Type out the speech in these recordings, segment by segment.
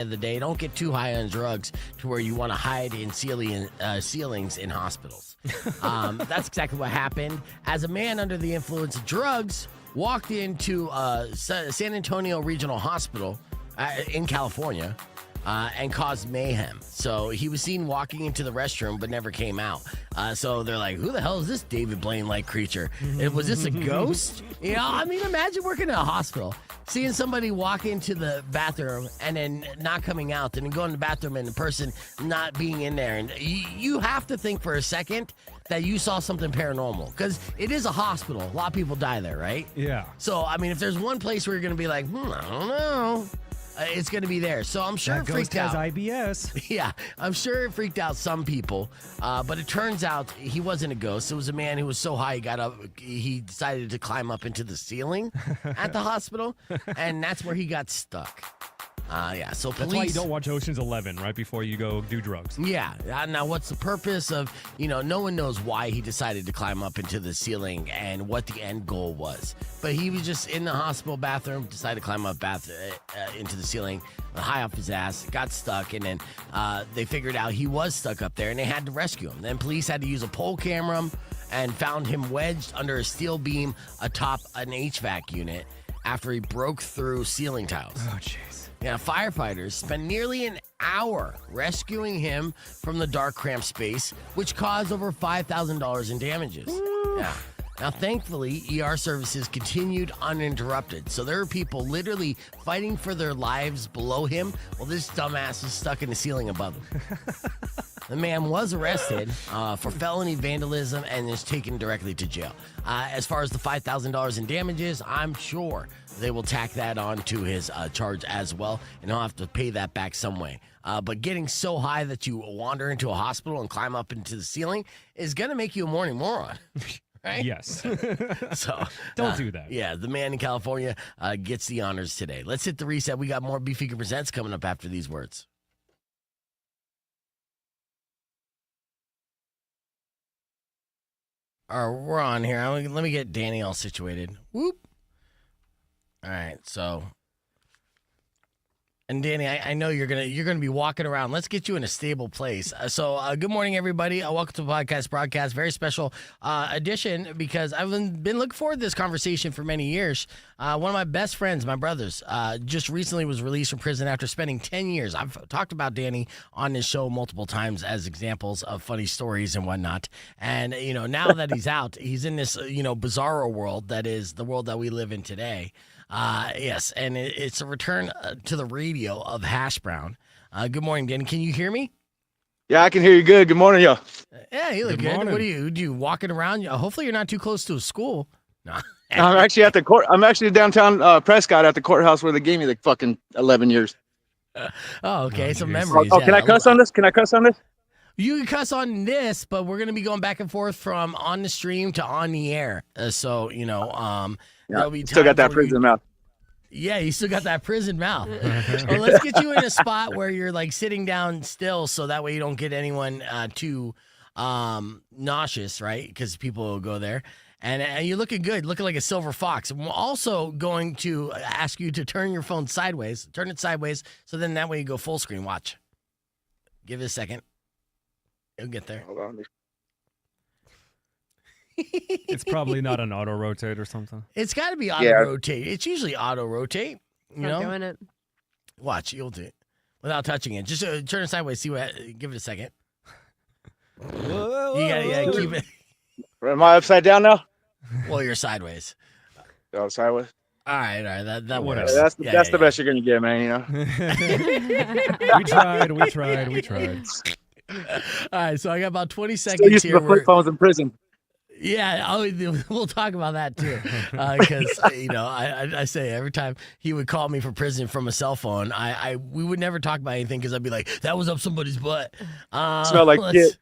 of the day, don't get too high on drugs to where you want to hide in ceilings in hospitals. That's exactly what happened as a man under the influence of drugs walked into San Antonio Regional Hospital in California and caused mayhem. So he was seen walking into the restroom but never came out. So they're like, who the hell is this David Blaine-like creature? Was this a ghost? You know, I mean, imagine working in a hospital, seeing somebody walk into the bathroom and then not coming out, and then go in the bathroom and the person not being in there. And you have to think for a second that you saw something paranormal, because it is a hospital. A lot of people die there, right? Yeah. So, I mean, if there's one place where you're going to be like, I don't know, it's going to be there. So I'm sure That it freaked ghost out. has IBS. Yeah, I'm sure it freaked out some people, but it turns out he wasn't a ghost. It was a man who was so high he decided to climb up into the ceiling at the hospital, and that's where he got stuck. Yeah, so police... That's why you don't watch Ocean's 11 right before you go do drugs. Yeah. Now, what's the purpose of, no one knows why he decided to climb up into the ceiling and what the end goal was. But he was just in the hospital bathroom, decided to climb up into the ceiling, high off his ass, got stuck, and then they figured out he was stuck up there, and they had to rescue him. Then police had to use a pole camera and found him wedged under a steel beam atop an HVAC unit after he broke through ceiling tiles. Oh, jeez. Yeah, firefighters spent nearly an hour rescuing him from the dark, cramped space, which caused over $5,000 in damages. Yeah. Now, thankfully, ER services continued uninterrupted. So there were people literally fighting for their lives below him while this dumbass is stuck in the ceiling above him. The man was arrested for felony vandalism and is taken directly to jail. As far as the $5,000 in damages, I'm sure they will tack that on to his charge as well, and he'll have to pay that back some way. But getting so high that you wander into a hospital and climb up into the ceiling is going to make you a morning moron. Right? Yes. So Don't do that. Yeah, the man in California gets the honors today. Let's hit the reset. We got more Beefeater Presents coming up after these words. All right, we're on here. Let me get Danny all situated. Whoop. All right, so... And Danny, I know you're gonna be walking around. Let's get you in a stable place. Good morning, everybody. Welcome to the podcast broadcast. Very special edition because I've been looking forward to this conversation for many years. One of my best friends, my brothers, just recently was released from prison after spending 10 years. I've talked about Danny on this show multiple times as examples of funny stories and whatnot. And now that he's out, he's in this bizarro world that is the world that we live in today. Yes, and it's a return to the radio of Hash Brown. Good morning, Danny. Can you hear me? Yeah, I can hear you good. Good morning, y'all. Yeah, you look good. Morning. What do you walking around? Hopefully you're not too close to a school. No. I'm actually at the court. I'm actually downtown Prescott at the courthouse where they gave me the fucking 11 years. Oh, okay. Oh, Some geez. memories. Oh, yeah. can I cuss on this? Can I cuss on this? You can cuss on this, but we're going to be going back and forth from on the stream to on the air. There'll be Still got times that where prison mouth. Yeah, you still got that prison mouth. Well, let's get you in a spot where you're like sitting down still, so that way you don't get anyone too nauseous, right? Because people will go there. And you're looking good, looking like a silver fox. I'm also going to ask you to turn your phone sideways. Turn it sideways, so then that way you go full screen. Watch. Give it a second. It'll get there. Hold on. It's probably not an auto rotate or something. It's got to be auto rotate. It's usually auto rotate. Not doing it. Watch, you'll do it without touching it. Just turn it sideways. See what? Give it a second. Whoa, You gotta keep it. Am I upside down now? Well, you're sideways. Oh, sideways. All right. That Whatever. works. That's Yeah, the best you're gonna get, man. We tried. All right, so I got about 20 Still seconds used to here. the flip phones in prison. Yeah, we'll talk about that too, because I say every time he would call me for prison from a cell phone, we would never talk about anything because I'd be like, that was up somebody's butt. Smell like shit.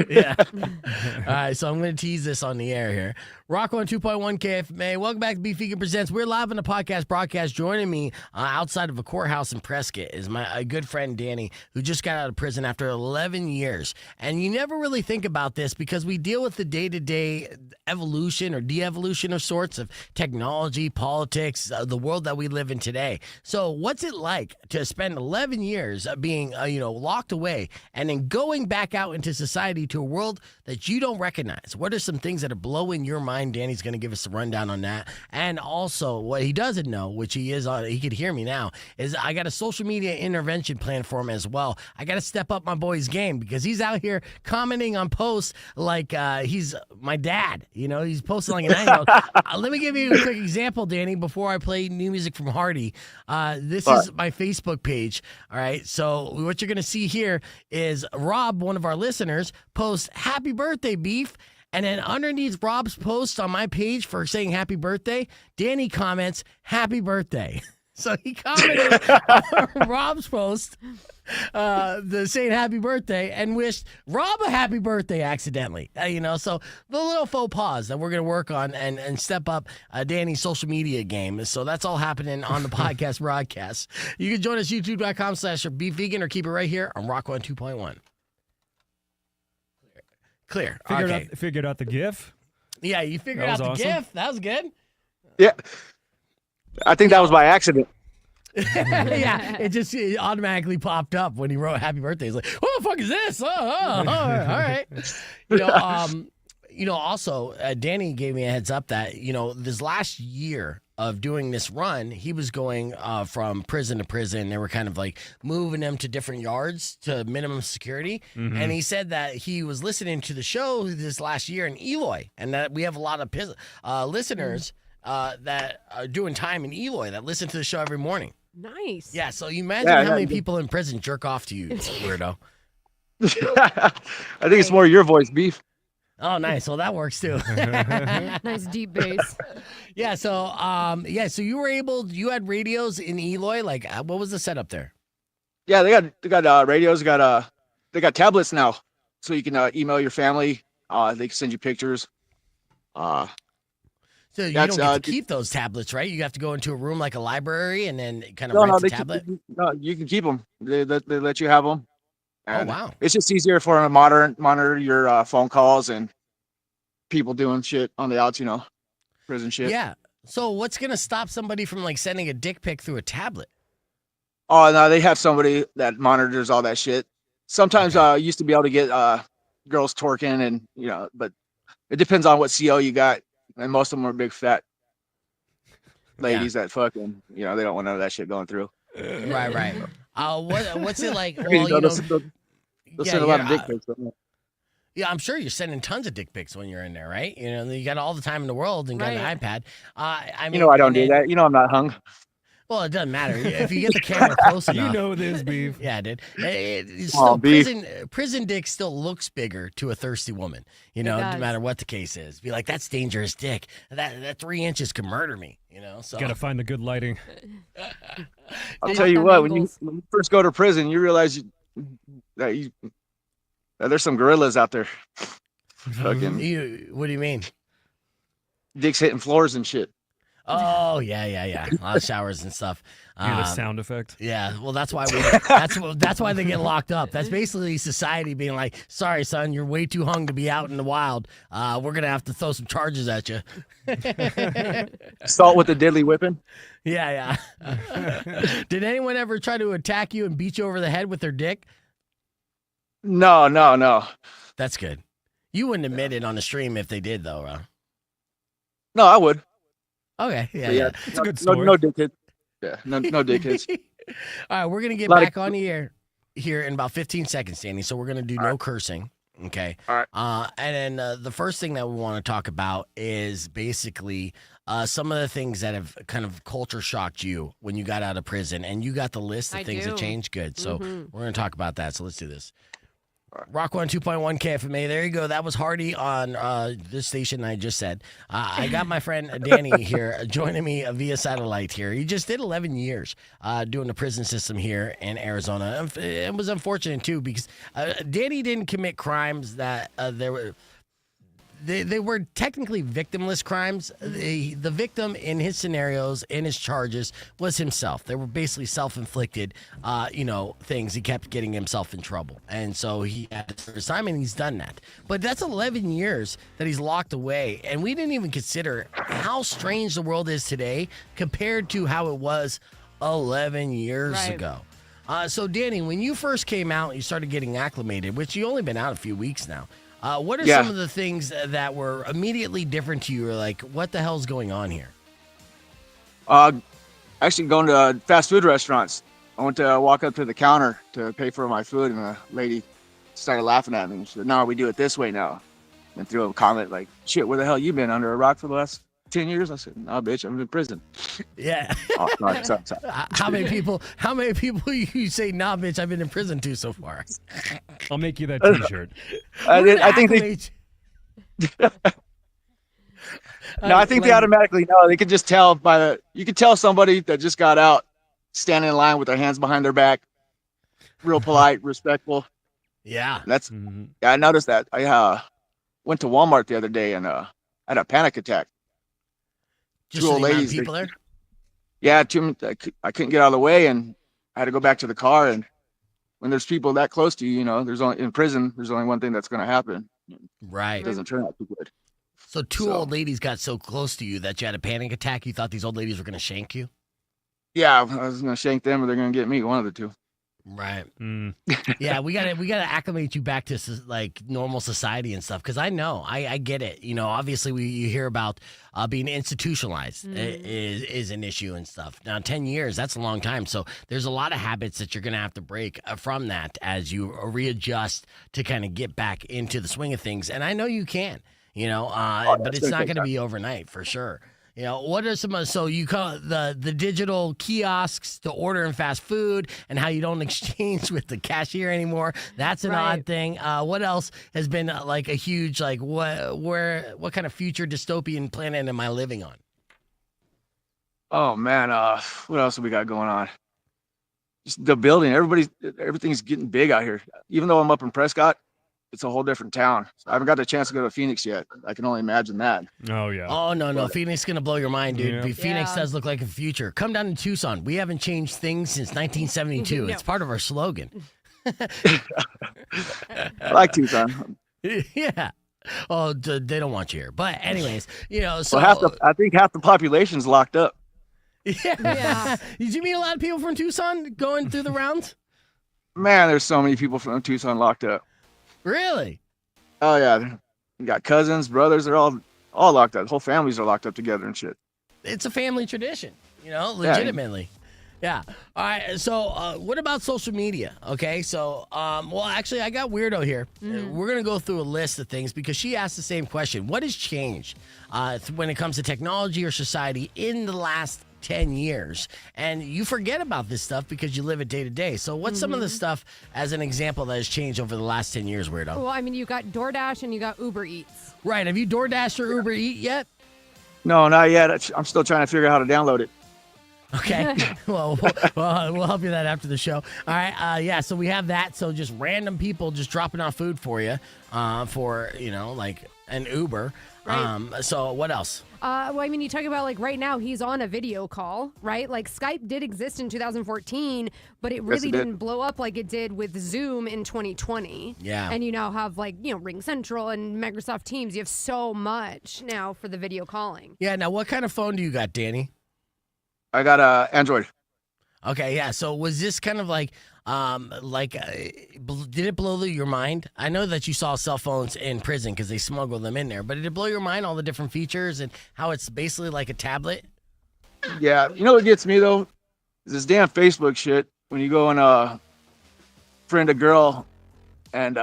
Yeah. All right, so I'm going to tease this on the air here. Rock on 2.1 KFMA. Welcome back to Beef Vegan Presents. We're live on the podcast broadcast. Joining me outside of a courthouse in Prescott is my good friend Danny, who just got out of prison after 11 years. And you never really think about this because we deal with the day-to-day evolution or de-evolution of sorts of technology, politics, the world that we live in today. So what's it like to spend 11 years being, locked away and then going back out into society to a world that you don't recognize? What are some things that are blowing your mind? Danny's going to give us a rundown on that. And also what he doesn't know, which he could hear me now, is I got a social media intervention plan for him as well. I got to step up my boy's game because he's out here commenting on posts like he's my dad. He's posting like a 9-year-old. Let me give you a quick example, Danny, before I play new music from Hardy. This is my Facebook page. All right. So what you're going to see here is Rob, one of our listeners, posts "Happy birthday, Beef." And then underneath Rob's post on my page for saying happy birthday, Danny comments, "Happy birthday." So he commented on Rob's post saying happy birthday and wished Rob a happy birthday accidentally. So the little faux pas that we're going to work on and step up Danny's social media game. So that's all happening on the podcast broadcast. You can join us youtube.com/beefvegan or keep it right here on Rock 1 2.1. Clear. Figured out the GIF. Yeah, you figured out the awesome. GIF. That was good. Yeah. I think that was by accident. Yeah, it automatically popped up when he wrote "Happy Birthday." He's like, "What the fuck is this?" All right. Also, Danny gave me a heads up that this last year of doing this run, he was going from prison to prison. They were kind of like moving him to different yards to minimum security. Mm-hmm. And he said that he was listening to the show this last year in Eloy, and that we have a lot of listeners that are doing time in Eloy that listen to the show every morning. Nice. Yeah, so you imagine how many people in prison jerk off to you, weirdo. I think it's more your voice, Beef. Oh, nice. Well, that works too. Nice deep bass. Yeah. So, so you had radios in Eloy. Like, what was the setup there? Yeah, they got radios. They got tablets now, so you can email your family. They can send you pictures. So you don't get to keep those tablets, right? You have to go into a room like a library and then kind of rent the tablet. No, you can keep them. They let you have them. And oh, wow. It's just easier for them to monitor your phone calls and people doing shit on the outs, prison shit. Yeah. So what's going to stop somebody from like sending a dick pic through a tablet? Oh, no, they have somebody that monitors all that shit. Sometimes you used to be able to get girls twerking and, but it depends on what CO you got. And most of them are big fat ladies that fucking, they don't want none of that shit going through. Right. What's it like? They'll send a lot of dick pics. Yeah, I'm sure you're sending tons of dick pics when you're in there, right? You got all the time in the world and got an iPad. I don't do that. I'm not hung. Well, it doesn't matter if you get the camera close enough. This, Beef. Yeah, dude. Beef. Prison dick still looks bigger to a thirsty woman. No matter what the case is. Be like, that's dangerous dick. That 3 inches could murder me. So Gotta find the good lighting. I'll tell you what. When you first go to prison, you realize that there's some gorillas out there. Fucking. What do you mean? Dicks hitting floors and shit. Oh yeah. A lot of showers and stuff. The sound effect. Yeah, well, that's why that's why they get locked up. That's basically society being like, "Sorry, son, you're way too hung to be out in the wild. We're gonna have to throw some charges at you." Salt with the deadly whipping. Yeah. Did anyone ever try to attack you and beat you over the head with their dick? No. That's good. You wouldn't admit it on the stream if they did, though. No, I would. Okay, yeah. It's a good story. No dickheads. Yeah, no dickheads. All right, we're going to get back on the air here in about 15 seconds, Danny. So we're going to do no cursing, okay? All right. And then the first thing that we want to talk about is basically some of the things that have kind of culture shocked you when you got out of prison. And you got the list of things that changed. Good. So we're going to talk about that. So let's do this. Rock 102.1 KFMA. There you go. That was Hardy on this station I just said. I got my friend Danny here joining me via satellite here. He just did 11 years doing the prison system here in Arizona. It was unfortunate, too, because Danny didn't commit crimes that they were technically victimless crimes. The victim in his scenarios, in his charges, was himself. They were basically self-inflicted, things. He kept getting himself in trouble. And so he had to serve his time, and he's done that. But that's 11 years that he's locked away. And we didn't even consider how strange the world is today compared to how it was 11 years ago. So, Danny, when you first came out, you started getting acclimated, which you only been out a few weeks now. What are some of the things that were immediately different to you, or like, what the hell's going on here? Actually going to fast food restaurants. I went to walk up to the counter to pay for my food, and the lady started laughing at me. She said, "No, we do it this way now." And threw a comment like, "Shit, where the hell you been, under a rock for the last 10 years?" I said, "No, bitch, I'm in prison." Yeah. Oh, sorry. How many people you say, "Nah, bitch, I've been in prison to so far"? I'll make you that T-shirt. I think they. No, I think they automatically know. They can just tell you can tell somebody that just got out, standing in line with their hands behind their back, real polite, respectful. Yeah. That's. Yeah, I noticed that. I went to Walmart the other day and had a panic attack. Just two old ladies. People there? Yeah, I couldn't get out of the way, and I had to go back to the car. And when there's people that close to you, there's only in prison. There's only one thing that's going to happen. Right. It doesn't turn out too good. So two old ladies got so close to you that you had a panic attack. You thought these old ladies were going to shank you? Yeah, I was going to shank them, or they're going to get me. One of the two. Right. Yeah, we gotta acclimate you back to like normal society and stuff, because I know I get it. Obviously you hear about being institutionalized is an issue and stuff. Now 10 years, that's a long time. So there's a lot of habits that you're gonna have to break from that as you readjust to kind of get back into the swing of things. And I know you can. But it's not gonna be overnight for sure. What are some? So you call the digital kiosks to order in fast food, and how you don't exchange with the cashier anymore. That's an odd thing. What else has been like a huge what kind of future dystopian planet am I living on? Oh man, what else have we got going on? Just the building. Everything's getting big out here. Even though I'm up in Prescott, it's a whole different town. So I haven't got the chance to go to Phoenix yet. I can only imagine that. Oh, yeah. Oh, no. Phoenix is going to blow your mind, dude. Yeah. Phoenix does look like a future. Come down to Tucson. We haven't changed things since 1972. It's part of our slogan. I like Tucson. Yeah. Oh, they don't want you here. But anyways, so... Well, I think half the population's locked up. Yeah. Did you meet a lot of people from Tucson going through the rounds? Man, there's so many people from Tucson locked up. Really? Oh yeah, you got cousins, brothers. They're all locked up. Whole families are locked up together and shit. It's a family tradition, legitimately. Yeah. All right. So, what about social media? Okay. So, actually, I got Weirdo here. We're gonna go through a list of things because she asked the same question. What has changed when it comes to technology or society in the last 10 years? And you forget about this stuff because you live it day to day. So what's some of the stuff as an example that has changed over the last 10 years, Weirdo? Well, I mean, you got DoorDash and you got Uber Eats. Right. Have you DoorDashed or Uber Eat yet? No, not yet. I'm still trying to figure out how to download it. Okay. Well, we'll help you that after the show. All right. Yeah. So we have that. So just random people just dropping off food for you for, like an Uber. Right. So what else? Well, I mean, you talk about like right now he's on a video call, right? Like Skype did exist in 2014, but it really didn't blow up like it did with Zoom in 2020. Yeah. And you now have like, Ring Central and Microsoft Teams. You have so much now for the video calling. Yeah. Now, what kind of phone do you got, Danny? I got a Android. Okay, yeah. So was this kind of like did it blow your mind? I know that you saw cell phones in prison because they smuggled them in there, but did it blow your mind, all the different features and how it's basically like a tablet? Yeah. You know what gets me, though? Is this damn Facebook shit. When you go and friend a girl and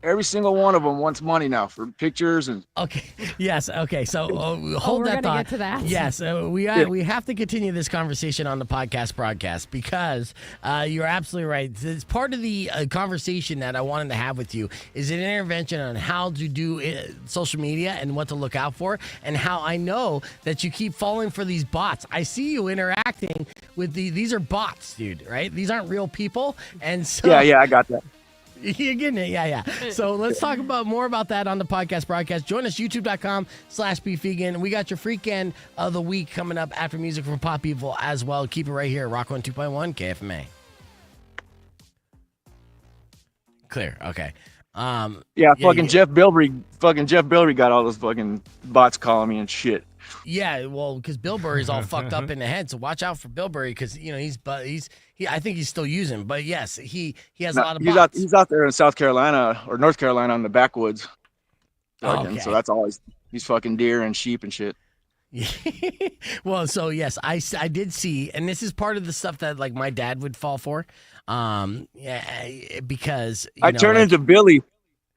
every single one of them wants money now for pictures and. Okay. Yes. Okay. So hold we're that gonna thought. get to that. Yes. We have to continue this conversation on the podcast broadcast because you're absolutely right. It's part of the conversation that I wanted to have with you is an intervention on how to do social media and what to look out for, and how I know that you keep falling for these bots. I see you interacting with these are bots, dude. Right? These aren't real people, and so Yeah, I got that. You're getting it. Yeah. So let's talk more about that on the podcast broadcast. Join us, youtube.com/beefvegan. We got your freakend of the week coming up after music from Pop Evil as well. Keep it right here at Rock 102.1 KFMA. Clear. Okay. Jeff Bilbrey got all those fucking bots calling me and shit. Yeah, well, because Bill Burry's all fucked up in the head, so watch out for Bill Burry because I think he's still using. But yes, he has a lot of bots. He's out there in South Carolina or North Carolina in the backwoods. Okay. So that's always he's fucking deer and sheep and shit. Well, so yes, I did see, and this is part of the stuff that like my dad would fall for, because I turn into Billy.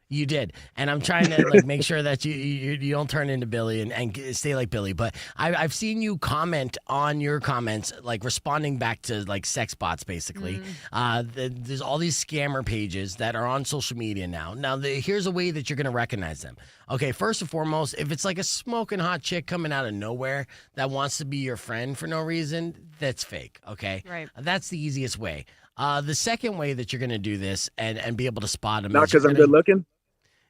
You did, and I'm trying to like make sure that you don't turn into Billy and stay like Billy. But I've seen you comment on your comments, like responding back to like sex bots, basically. There's all these scammer pages that are on social media now. Now, here's a way that you're gonna recognize them. Okay, first and foremost, if it's like a smoking hot chick coming out of nowhere that wants to be your friend for no reason, that's fake. Okay, right? That's the easiest way. The second way that you're gonna do this and be able to spot them, not because I'm good looking.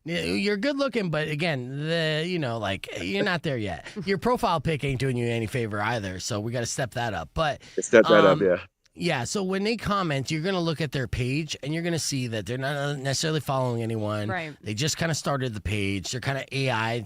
You're good looking, but again, you're not there yet. Your profile pic ain't doing you any favor either, so we got to step that up. But step that up, yeah. Yeah, so when they comment, you're going to look at their page and you're going to see that they're not necessarily following anyone. Right. They just kind of started the page. They're kind of AI.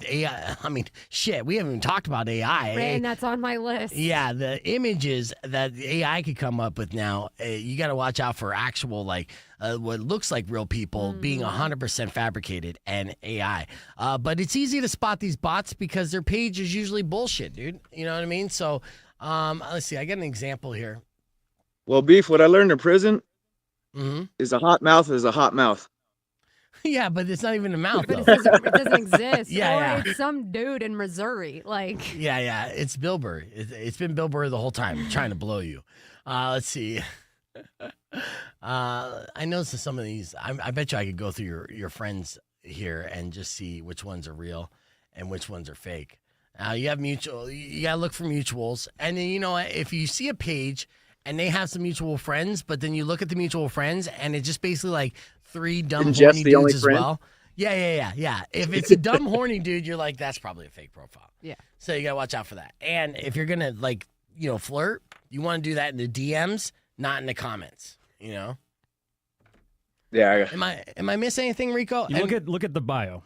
I mean, shit, we haven't even talked about AI. Right, and that's on my list. Yeah, the images that AI could come up with now, you got to watch out for actual, what looks like real people being 100% fabricated and AI. But it's easy to spot these bots because their page is usually bullshit, dude. You know what I mean? So let's see. I got an example here. Well, Beef, what I learned in prison is a hot mouth is a hot mouth. Yeah, but it's not even a mouth, But though. it doesn't exist. Yeah. It's some dude in Missouri. Yeah. It's Bill Burr. It's been Bill Burr the whole time trying to blow you. Let's see. I noticed some of these. I bet you I could go through your friends here and just see which ones are real and which ones are fake. You have mutual. You gotta look for mutuals, and then if you see a page and they have some mutual friends, but then you look at the mutual friends and it's just basically like three dumb horny dudes as well. Yeah. If it's a dumb horny dude, you're like, that's probably a fake profile. Yeah. So you gotta watch out for that. And if you're gonna flirt, you want to do that in the DMs, not in the comments. Yeah. Am I missing anything, Rico? You look at the bio.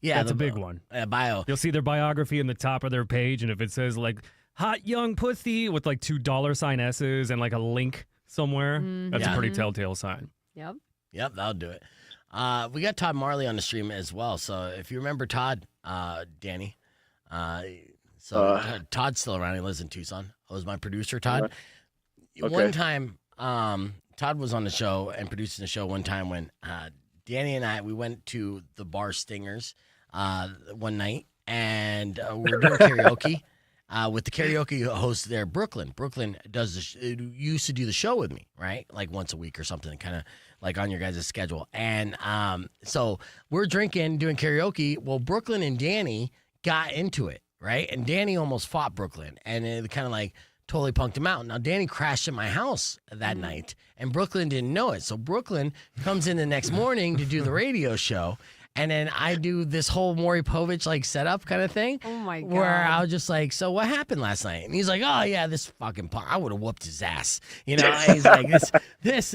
Yeah, that's a big one. Bio. You'll see their biography in the top of their page, and if it says like hot young pussy with like $2 S's and like a link somewhere, that's a pretty telltale sign. Yep, that'll do it. We got Todd Marley on the stream as well. So if you remember Todd, Danny, Todd's still around. He lives in Tucson. I was my producer, Todd. Okay. One time, Todd was on the show and producing the show one time when Danny and we went to the bar Stingers one night, and we were doing karaoke. With the karaoke host there, Brooklyn. Brooklyn used to do the show with me, right? Like once a week or something, kind of like on your guys' schedule. And so we're drinking, doing karaoke. Well, Brooklyn and Danny got into it, right? And Danny almost fought Brooklyn, and it kind of like totally punked him out. Now, Danny crashed at my house that night, and Brooklyn didn't know it. So Brooklyn comes in the next morning to do the radio show. And then I do this whole Maury Povich setup kind of thing. Oh my God. Where I was just like, so what happened last night? And he's like, oh yeah, this fucking punk, I would have whooped his ass. And he's like, this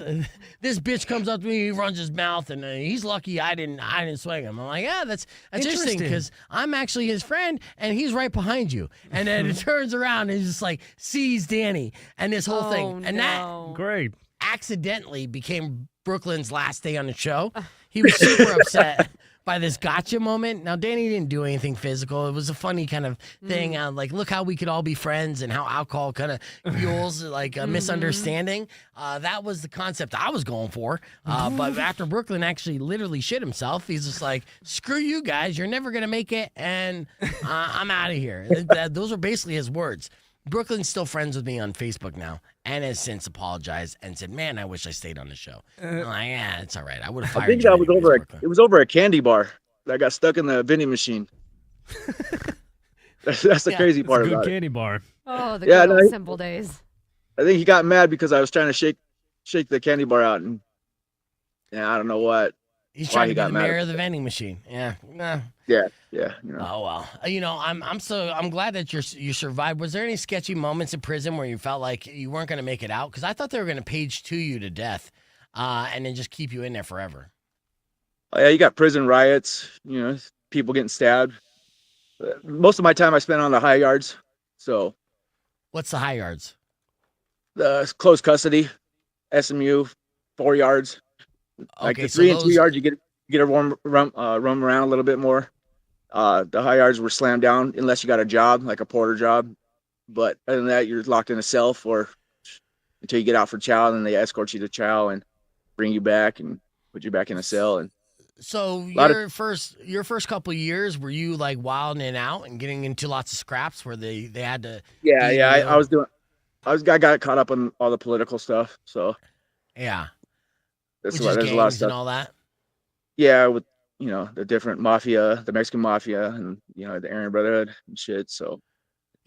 bitch comes up to me, he runs his mouth, and he's lucky I didn't swing him. I'm like, yeah, that's interesting because I'm actually his friend and he's right behind you. And then it turns around and he's just like sees Danny and this whole thing. And that great accidentally became Brooklyn's last day on the show. He was super upset. by this gotcha moment. Now, Danny didn't do anything physical. It was a funny kind of thing. Like, look how we could all be friends and how alcohol kind of fuels like a misunderstanding. That was the concept I was going for. But after Brooklyn actually literally shit himself, he's just like, screw you guys. You're never going to make it. And I'm out of here. Those are basically his words. Brooklyn's still friends with me on Facebook now and has since apologized and said, man, I wish I stayed on the show. I'm like, yeah, it's all right. I would have fired I think you that was anyways, over. Brooklyn. It was over a candy bar that got stuck in the vending machine. That's the crazy It's a part good about it. candy bar. Oh, the Yeah, good no, old simple days. I think he got mad because I was trying to shake the candy bar out, and I don't know what. He's why trying he to be got the mad mayor at of the vending machine. Yeah. Nah. Yeah. Oh well. I'm glad that you survived. Was there any sketchy moments in prison where you felt like you weren't going to make it out? Because I thought they were going to page 2 you to death, and then just keep you in there forever. Oh, yeah, you got prison riots. People getting stabbed. Most of my time I spent on the high yards. So What's the high yards? the close custody, SMU, 4 yards. Like Okay, the so 3 and 2 those- yards, you get to roam around a little bit more. The high yards were slammed down unless you got a job, like a porter job. But other than that, you're locked in a cell until you get out for chow, and then they escort you to chow and bring you back and put you back in a cell. And So your first couple of years, were you like wilding out and getting into lots of scraps where they had to? I got caught up on all the political stuff. So Yeah, that's which why is there's a lot of gangs and stuff. all that. Yeah, with the different mafia, the Mexican mafia, and the Aryan Brotherhood and shit. So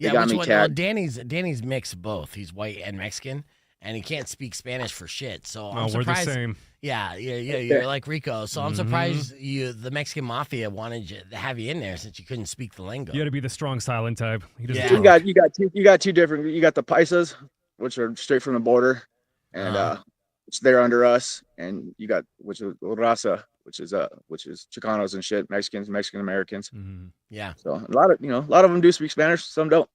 they Yeah, got which me one? Well, tagged. Danny's mixed both. He's white and Mexican, and he can't speak Spanish for shit. So I'm Oh, we're the surprised. same. Yeah, you're like Rico. So I'm surprised the Mexican mafia wanted to have you in there since you couldn't speak the lingo. You got to be the strong silent type. He doesn't Yeah. talk. You got two different. You got the paisas, which are straight from the border, and which they're under us, and you got which is raza, which is Chicanos and shit, Mexican Americans. Yeah, So a lot of them do speak Spanish, some don't.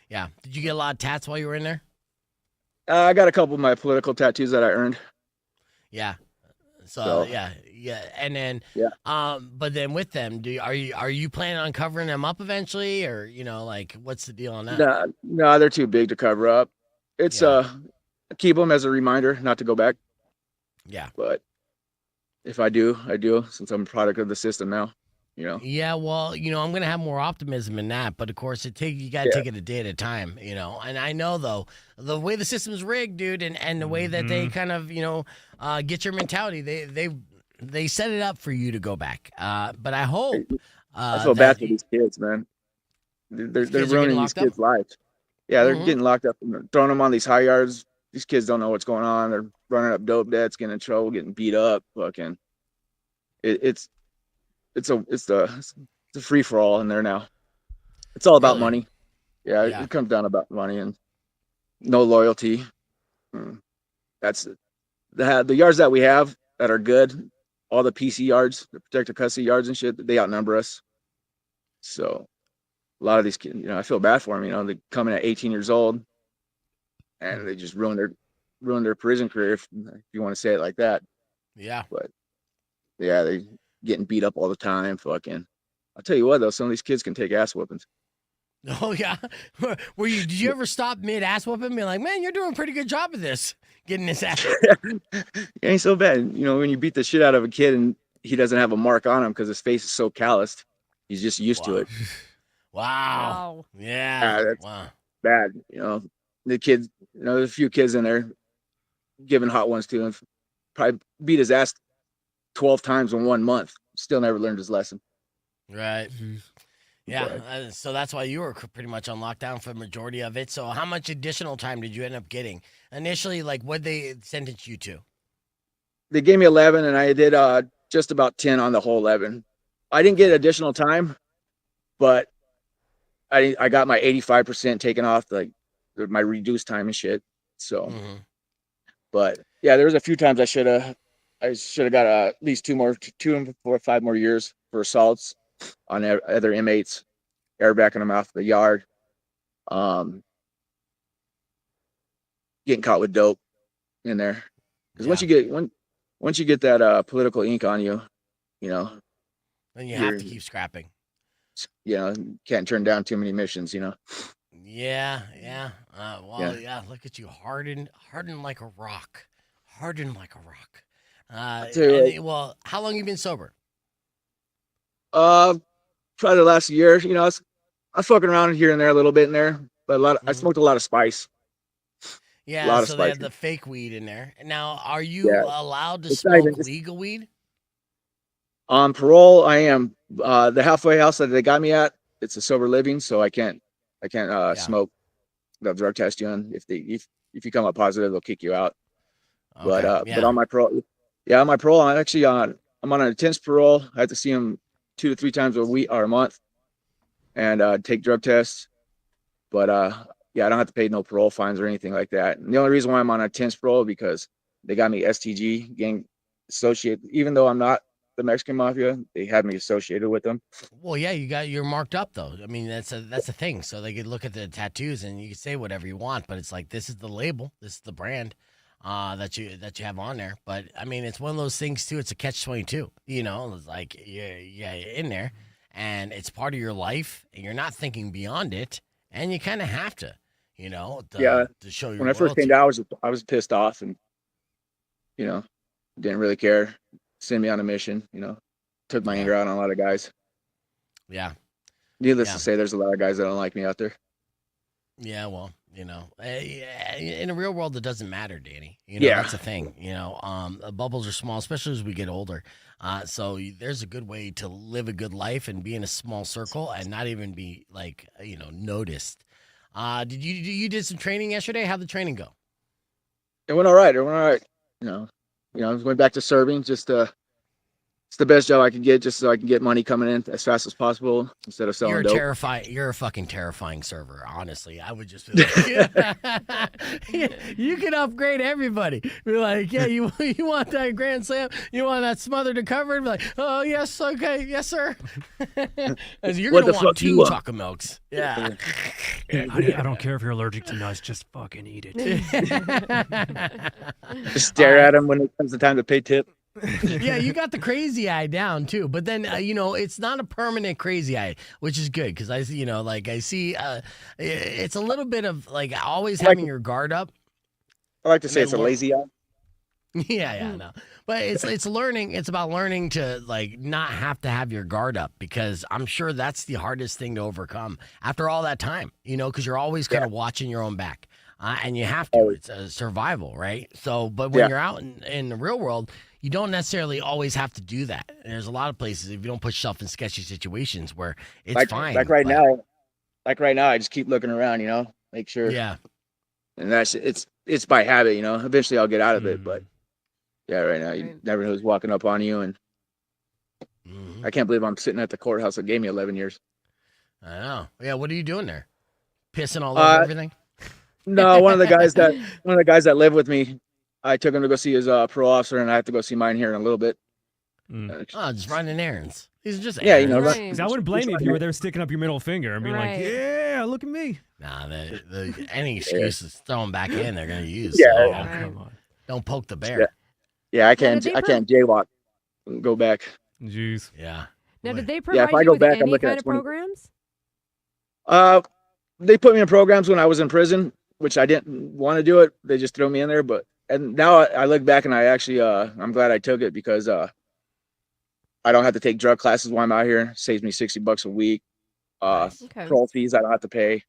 yeah. Did you get a lot of tats while you were in there? I got a couple of my political tattoos that I earned. Yeah. So yeah, and then Yeah. but then with them, are you planning on covering them up eventually, or like what's the deal on that? No, they're too big to cover up. It's keep them as a reminder not to go back. Yeah. But if I do, I do, since I'm a product of the system now. Yeah, well, I'm gonna have more optimism in that, but of course, you gotta take it a day at a time, And I know though, the way the system's rigged, dude, and the way that they kind of, get your mentality, they set it up for you to go back. But I hope. I feel bad for these kids, man. They're kids are ruining getting these locked kids' lives. Yeah, they're Mhm. getting locked up and throwing them on these high yards. These kids don't know what's going on. They're running up dope debts, getting in trouble, getting beat up. Fucking, it's a free for all in there now. It's all about Really? money. Yeah, Yeah. it comes down about money and no loyalty. That's the yards that we have that are good. All the PC yards, the protected custody yards and shit, they outnumber us. So a lot of these kids, I feel bad for them. They come in at 18 years old and they just ruin their prison career, if you want to say it like that. Yeah. But yeah, they getting beat up all the time. Fucking, I'll tell you what though, some of these kids can take ass whoopings. Oh yeah. Did you ever stop mid ass whooping and be like, man, you're doing a pretty good job of this, getting this ass? It ain't so bad. When you beat the shit out of a kid and he doesn't have a mark on him because his face is so calloused, he's just used to it. Wow. Yeah. That's Wow. bad. The kids, there's a few kids in there giving hot ones to him. Probably beat his ass 12 times in 1 month. Still never learned his lesson. Right. Yeah. So that's why you were pretty much on lockdown for the majority of it. So how much additional time did you end up getting? Initially, like what they sentenced you to? They gave me 11 and I did just about 10 on the whole 11. I didn't get additional time, but I got my 85% taken off, like my reduced time and shit. So, but yeah, there was a few times I should have got at least 2 or 5 more years for assaults on other inmates, airbacking them out the yard, getting caught with dope in there. Because once you get that political ink on you, And you have to keep scrapping. Can't turn down too many missions, Yeah. Look at you, hardened like a rock. Hardened like a rock. Well, how long you been sober? Probably the last year. I was fucking around here and there a little bit in there, but I smoked a lot of spice. Yeah, so they had the fake weed in there. Now, are you allowed to smoke legal weed? On parole, I am. The halfway house that they got me at, it's a sober living, so I can't smoke. They'll drug test you, and if you come up positive, they'll kick you out. Okay, but on my parole, I'm actually I'm on an intense parole. I have to see him 2 to 3 times a week or a month, and take drug tests. But I don't have to pay no parole fines or anything like that. And the only reason why I'm on a intense parole is because they got me STG gang associated. Even though I'm not the Mexican mafia, they have me associated with them. Well, yeah, you're marked up though. I mean, that's a thing. So they could look at the tattoos and you can say whatever you want, but it's like this is the label, this is the brand that you have on there. But I mean, it's one of those things too. It's a catch-22. It's like you're in there, and it's part of your life, and you're not thinking beyond it, and you kind of have to, to show your. When I first came down, I was pissed off, and didn't really care. Send me on a mission, took my anger out on a lot of guys. Yeah. Needless to say, there's a lot of guys that don't like me out there. Yeah, well, in the real world, it doesn't matter, Danny. That's the thing. Bubbles are small, especially as we get older. So there's a good way to live a good life and be in a small circle and not even be noticed. You did some training yesterday? How'd the training go? It went all right. I was going back to serving. Just it's the best job I could get, just so I can get money coming in as fast as possible instead of selling dope. You're a fucking terrifying server. Honestly, I would just feel like you can upgrade everybody. Be like, yeah, you want that Grand Slam? You want that smothered and covered? Be like, oh yes, okay, yes sir. You're gonna want 2 chocolate milks. Yeah. I don't care if you're allergic to nuts. Just fucking eat it. Just stare at them when it comes the time to pay tip. Yeah, you got the crazy eye down too, but then it's not a permanent crazy eye, which is good because I see it's a little bit of like always having your guard up. I like to say it's a lazy eye. Yeah, I know, but it's learning. It's about learning to like not have to have your guard up because I'm sure that's the hardest thing to overcome after all that time. Because you're always kind of watching your own back. And you have to. It's a survival, right? So, but when you're out in the real world, you don't necessarily always have to do that. And there's a lot of places if you don't put yourself in sketchy situations where it's fine. Like right now, I just keep looking around, make sure. Yeah. And it's by habit, Eventually, I'll get out of it, but right now, you never know who's walking up on you, and I can't believe I'm sitting at the courthouse that gave me 11 years. I know. Yeah. What are you doing there? Pissing all over everything? No, one of the guys that live with me, I took him to go see his parole officer, and I have to go see mine here in a little bit. Just running errands. These are just errands. I wouldn't blame you if you were there sticking up your middle finger and being like, "Yeah, look at me." Nah, any excuses throw them back in, they're gonna use. Yeah, so, come on. Don't poke the bear. Yeah, I can't jaywalk. Go back. Jeez. Yeah. Now, did they provide you with any kind of programs? They put me in programs when I was in prison, which I didn't want to do it. They just threw me in there. And now I look back and I actually, I'm glad I took it because I don't have to take drug classes while I'm out here. It saves me $60 a week. Parole fees I don't have to pay.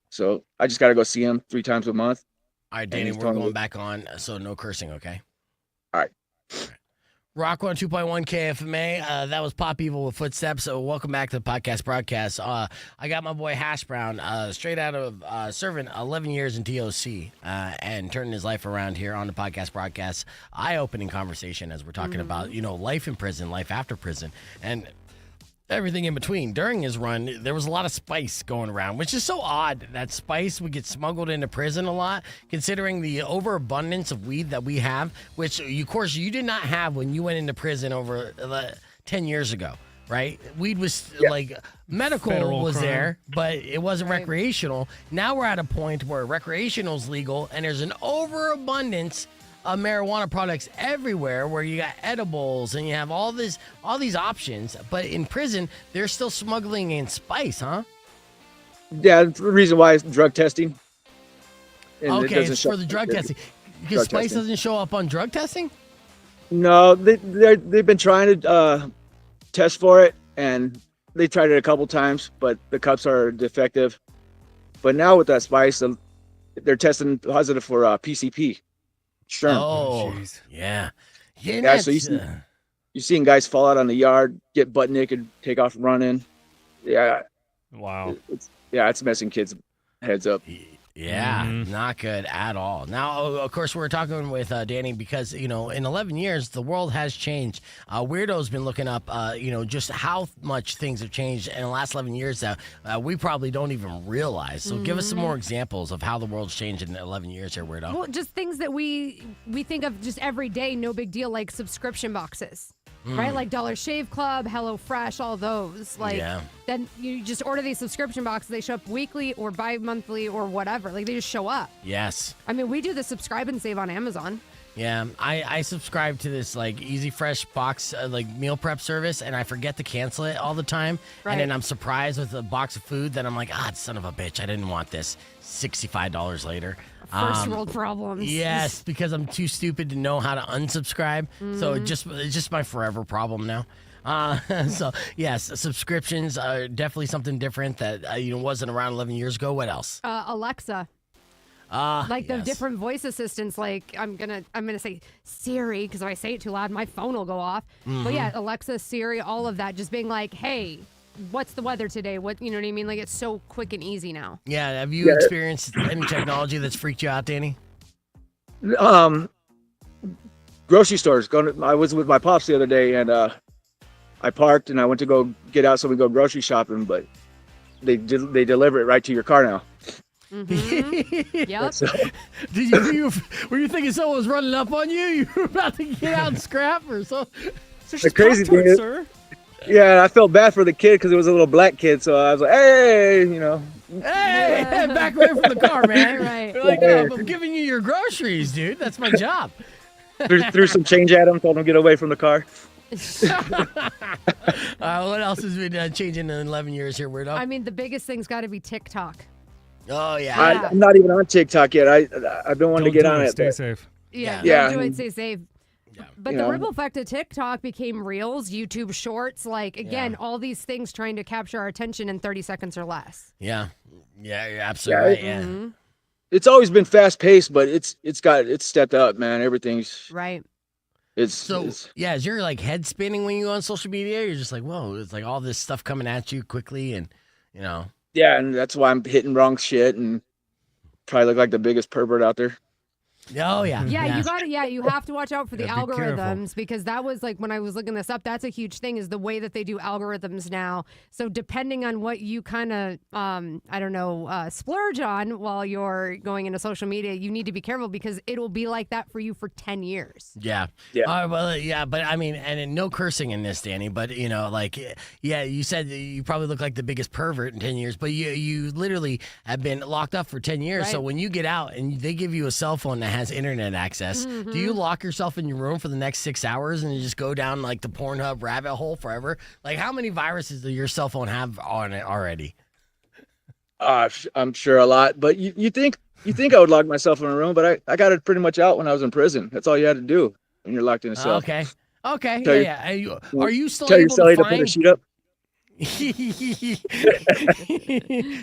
So I just got to go see him 3 times a month. All right, Danny, we're going back on. So no cursing, okay? All right. Rock 102.1 KFMA. That was Pop Evil with Footsteps. So welcome back to the podcast broadcast. I got my boy Hash Brown straight out of serving 11 years in DOC and turning his life around here on the podcast broadcast. Eye-opening conversation as we're talking about, life in prison, life after prison, and everything in between. During his run, there was a lot of spice going around, which is so odd that spice would get smuggled into prison a lot, considering the overabundance of weed that we have, which, of course, you did not have when you went into prison over 10 years ago, right? Weed was like medical Federal was crime. there, but it wasn't recreational. Now we're at a point where recreational is legal, and there's an overabundance marijuana products everywhere, where you got edibles and you have all these options. But in prison, they're still smuggling in spice, huh? Yeah, the reason why is drug testing. And it Okay, doesn't it's show- for the drug testing. Because Drug spice testing. doesn't show up on drug testing? No, they've been trying to test for it, and they tried it a couple times, but the cups are defective. But now with that spice, they're testing positive for PCP. Sure. Oh, jeez. yeah. Yeah, so you're seeing guys fall out on the yard, get butt naked, take off running. Yeah, Wow. it's messing kids' heads up. Yeah, not good at all. Now, of course, we're talking with Danny because, in 11 years, the world has changed. Weirdo's been looking up, just how much things have changed in the last 11 years that we probably don't even realize. So give us some more examples of how the world's changed in 11 years here, Weirdo. Well, just things that we think of just every day, no big deal, like subscription boxes. Right, like Dollar Shave Club, HelloFresh, all those. Like, then you just order these subscription boxes. They show up weekly or bi-monthly or whatever. Like, they just show up. Yes. I mean, we do the subscribe and save on Amazon. Yeah, I subscribe to this like Easy Fresh box like meal prep service, and I forget to cancel it all the time. Right. And then I'm surprised with a box of food that I'm like, son of a bitch, I didn't want this. $65 later. First world problems. Yes, because I'm too stupid to know how to unsubscribe. So it's just my forever problem now. So yes, subscriptions are definitely something different that wasn't around 11 years ago. What else? Alexa. Like the different voice assistants, like I'm gonna say Siri, because if I say it too loud, my phone will go off. But yeah, Alexa, Siri, all of that, just being like, hey, what's the weather today? What, you know what I mean? Like, it's so quick and easy now. Yeah, have you experienced any technology that's freaked you out, Danny? Grocery stores. I was with my pops the other day, and I parked and I went to go get out so we go grocery shopping, but they deliver it right to your car now. Yep. So, Were you thinking someone was running up on you? You were about to get out and scrap or so? the crazy thing is, sir. yeah, I felt bad for the kid because it was a little black kid, so I was like, hey, Hey, back away from the car, man. Right. You're like, no, I'm giving you your groceries, dude. That's my job. threw some change at him, told him to get away from the car. What else has been changing in 11 years here, Weirdo? I mean, the biggest thing's got to be TikTok. Oh, yeah. I'm not even on TikTok yet. I've been wanting to get on it. Stay but- safe. Yeah. Yeah. Don't do it, stay safe. But You the know. ripple effect of TikTok became Reels, YouTube Shorts, like, again, all these things trying to capture our attention in 30 seconds or less. Yeah. Yeah, you're absolutely right. Yeah. It's always been fast paced, but it's stepped up, man. Everything's Right. it's Yeah, is your like head spinning when you go on social media? You're just like, whoa, it's like all this stuff coming at you quickly, and yeah, and that's why I'm hitting wrong shit and probably look like the biggest pervert out there. Oh yeah. You have to watch out for the Yeah, be careful. algorithms, because that was like when I was looking this up, that's a huge thing, is the way that they do algorithms now. So depending on what you kind of splurge on while you're going into social media, you need to be careful, because it'll be like that for you for 10 years. Yeah. Yeah. But I mean, and no cursing in this, Danny, but you said that you probably look like the biggest pervert in 10 years, but you literally have been locked up for 10 years. Right. So when you get out and they give you a cell phone that has internet access, do you lock yourself in your room for the next 6 hours and you just go down like the Pornhub rabbit hole forever? Like, how many viruses does your cell phone have on it already? I'm sure a lot, but you think I would lock myself in a room, but I got it pretty much out when I was in prison. That's all you had to do when you're locked in a cell. Okay. Tell Yeah. Are you still Tell your able cellie to to put her find? sheet up.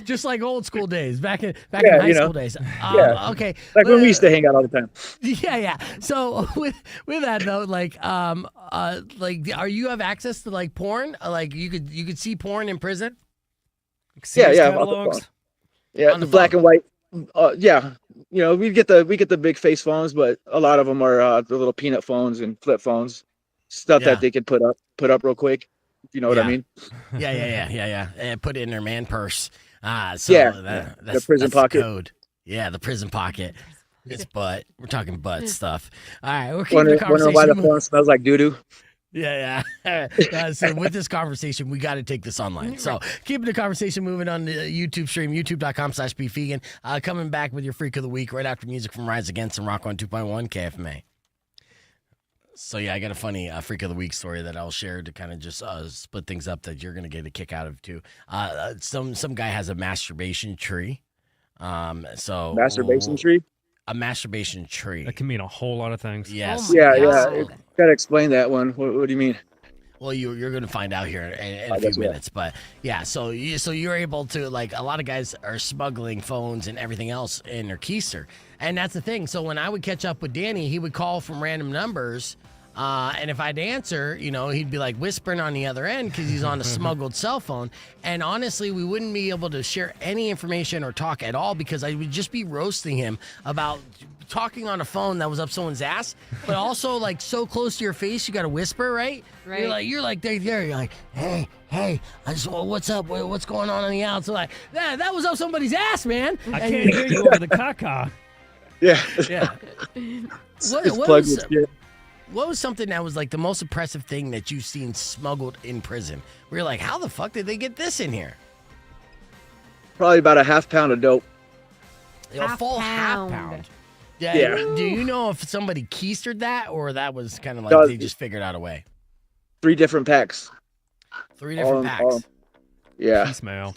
Just like old school days, back in high you know. school days. Yeah. Okay. Like when we used to hang out all the time. Yeah. So with that though, like are you have access to like porn? Like you could see porn in prison? Sears Yeah, catalogs? Yeah, On the the black phone. and white. Yeah, we get the big face phones, but a lot of them are the little peanut phones and flip phones, stuff Yeah. that they could put up real quick. If you know what Yeah. I mean? Yeah. And put it in their man purse. That's the prison that's pocket. The code. Yeah, the prison pocket. It's butt. We're talking butt stuff. All right, we're keeping the Wondering conversation why the moving. phone smells like doo doo. Yeah. So with this conversation, we got to take this online. So keeping the conversation moving on the YouTube stream, youtube.com/beefvegan. Coming back with your freak of the week right after music from Rise Against and Rock 102.1 KFMA. So yeah, I got a funny freak of the week story that I'll share to kind of just split things up that you're gonna get a kick out of too. Some guy has a masturbation tree. Masturbation tree. A masturbation tree. That can mean a whole lot of things. Yes. Oh my Yeah, God. Gotta explain that one. What do you mean? Well, you're going to find out here in a few minutes, but yeah. So you're able to, like, a lot of guys are smuggling phones and everything else in their keister, and that's the thing. So when I would catch up with Danny, he would call from random numbers, and if I'd answer, he'd be like whispering on the other end because he's on a smuggled cell phone. And honestly, we wouldn't be able to share any information or talk at all because I would just be roasting him about talking on a phone that was up someone's ass, but also like so close to your face, you got to whisper, right? Right. You're like there. You're like, hey, what's up? What's going on the outside? Like, that was up somebody's ass, man. I can't hear you over the caca. Yeah. Yeah. What was something that was like the most impressive thing that you've seen smuggled in prison? Where you're like, how the fuck did they get this in here? Probably about a half pound of dope. A full half pound. Yeah. Yeah. Do you know if somebody keistered that or that was kind of like they just figured out a way? 3 different packs. 3 different packs. Yeah. Smell.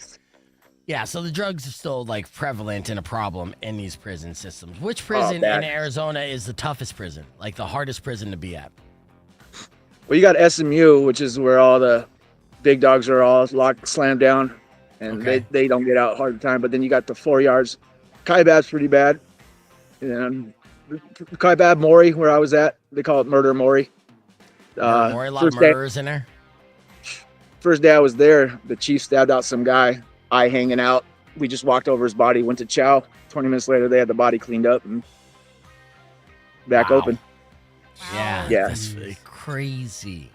Yeah, so the drugs are still like prevalent and a problem in these prison systems. Which prison in Arizona is the toughest prison? Like the hardest prison to be at? Well, you got SMU, which is where all the big dogs are all locked, slammed down, and they don't get out hard the time. But then you got the 4 yards. Kaibab's pretty bad. And Kaibab Maury, where I was at, they call it Murder Maury. Maury, a lot of murderers in there. First day I was there, the chief stabbed out some guy, eye hanging out. We just walked over his body, went to chow. 20 minutes later, they had the body cleaned up and back open. Yeah, Yeah. That's crazy.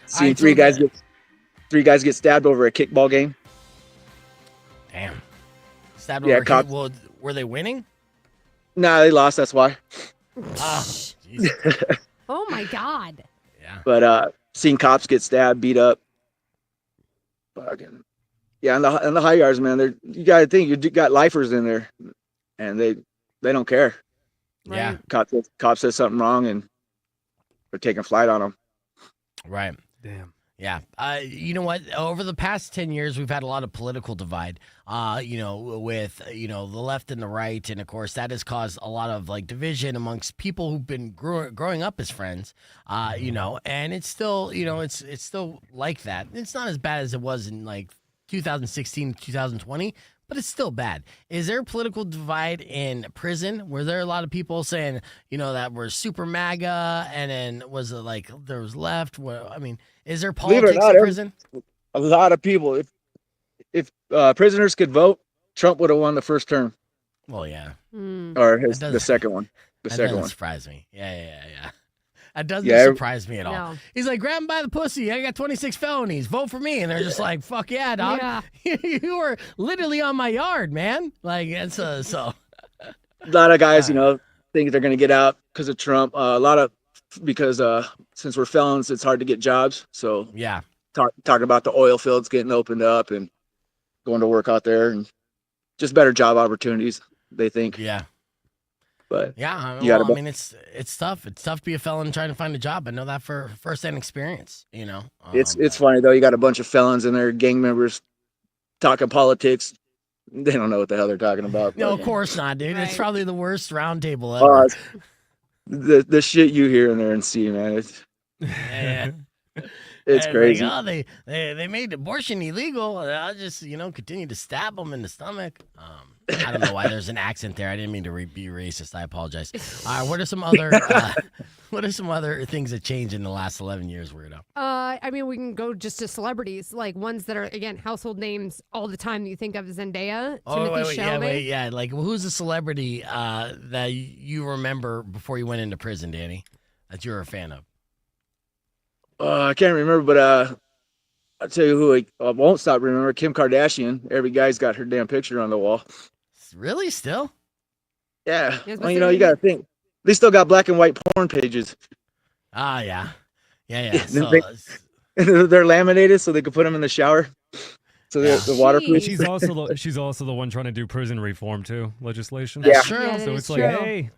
Seen 3 guys get stabbed over a kickball game. Damn. Stabbed Yeah, over. Well, were they winning? Nah, they lost. That's why. Oh my God. Yeah. But seen cops get stabbed, beat up. Fucking. Yeah, and the high yards, man. You gotta think you got lifers in there, and they don't care. Yeah. Cop says something wrong, and they're taking flight on them. Right. Damn. Yeah. You know what? Over the past 10 years, we've had a lot of political divide, with, the left and the right. And, of course, that has caused a lot of, like, division amongst people who've been growing up as friends, and it's still, it's still like that. It's not as bad as it was in, like, 2016, 2020, but it's still bad. Is there a political divide in prison? Were there a lot of people saying, that we're super MAGA, and then was it like there was left? Is there politics in prison? A lot of people. If prisoners could vote, Trump would have won the first term. Well, yeah. Or the second one. That doesn't surprise me. Yeah. That doesn't surprise me at all. No. He's like, grab him by the pussy. I got 26 felonies. Vote for me. And they're just like, fuck yeah, dog. Yeah. You were literally on my yard, man. Like, it's so. A lot of guys, think they're going to get out because of Trump. Because since we're felons, it's hard to get jobs. So yeah, talking about the oil fields getting opened up and going to work out there and just better job opportunities, they think. Yeah. But yeah, it's tough. It's tough to be a felon trying to find a job. I know that for first-hand experience. It's funny though. You got a bunch of felons in there, gang members, talking politics. They don't know what the hell they're talking about. No, of course not, dude. Right. It's probably the worst round table ever. The shit you hear in there and see, man. It's crazy. Like, they made abortion illegal. I'll just continue to stab them in the stomach. I don't know why there's an accent there. I didn't mean to be racist. I apologize. All right, what are some other things that changed in the last 11 years, Weirdo? We can go just to celebrities, like ones that are, again, household names all the time that you think of. Zendaya, Timothy Chalamet. Yeah. Like, who's a celebrity that you remember before you went into prison, Danny, that you're a fan of? I can't remember, but I'll tell you who I won't stop remembering. Kim Kardashian. Every guy's got her damn picture on the wall. Really? Still? Yeah. Well, you got to think. They still got black and white porn pages. Ah, yeah. Yeah. So, they're laminated so they could put them in the shower. So the waterproof. She's also the one trying to do prison reform too, legislation. Yeah. True. So it's like, hey,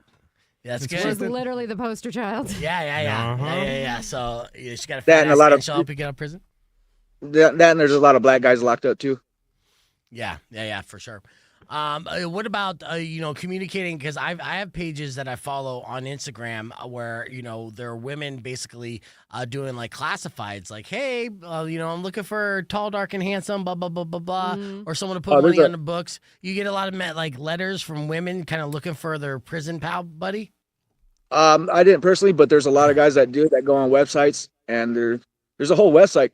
That's It's She good. was literally the poster child. Yeah. So she got a That fat and a ass lot and of- she'll help you get out of prison. That and there's a lot of black guys locked up too. Yeah, for sure. What about communicating? Because I have pages that I follow on Instagram where there are women basically doing like classifieds, like, hey, I'm looking for tall, dark, and handsome, blah blah blah blah blah, or someone to put there's money on the books. You get a lot of like letters from women, kind of looking for their prison pal buddy. I didn't personally, but there's a lot of guys that do that go on websites, and there's a whole website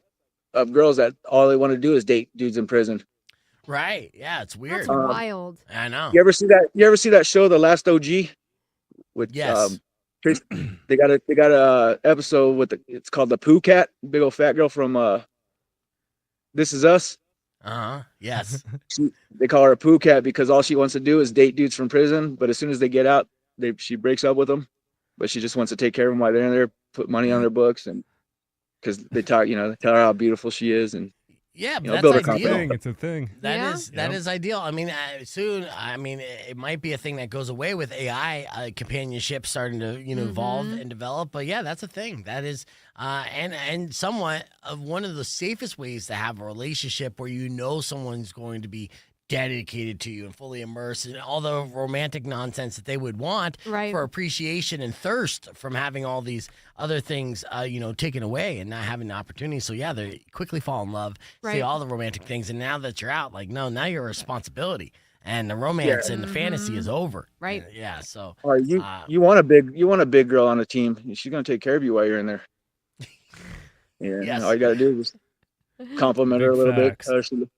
of girls that all they want to do is date dudes in prison. Right? Yeah, it's weird. That's wild. I know. You ever see that show, The Last OG? With Yes. they got a episode with it's called the Pooh Cat, big old fat girl from This Is Us. Yes. They call her a Pooh Cat because all she wants to do is date dudes from prison. But as soon as they get out, she breaks up with them. But she just wants to take care of them while they're in there, put money on their books, and because they talk, they tell her how beautiful she is, and Yeah, but build a that's ideal. It's a thing. That is ideal. I mean, soon. I mean, it might be a thing that goes away with AI companionship starting to evolve and develop. But yeah, that's a thing. That is, and somewhat of one of the safest ways to have a relationship where someone's going to be dedicated to you and fully immersed in all the romantic nonsense that they would want for appreciation and thirst from having all these other things, taken away and not having the opportunity. So yeah, they quickly fall in love, see all the romantic things, and now that you're out, like, no, now you're a responsibility, and the romance and the fantasy is over. Right. Yeah. So you want a big girl on the team. She's gonna take care of you while you're in there. Yeah. Yes. All you gotta do is compliment her a Big little facts. bit.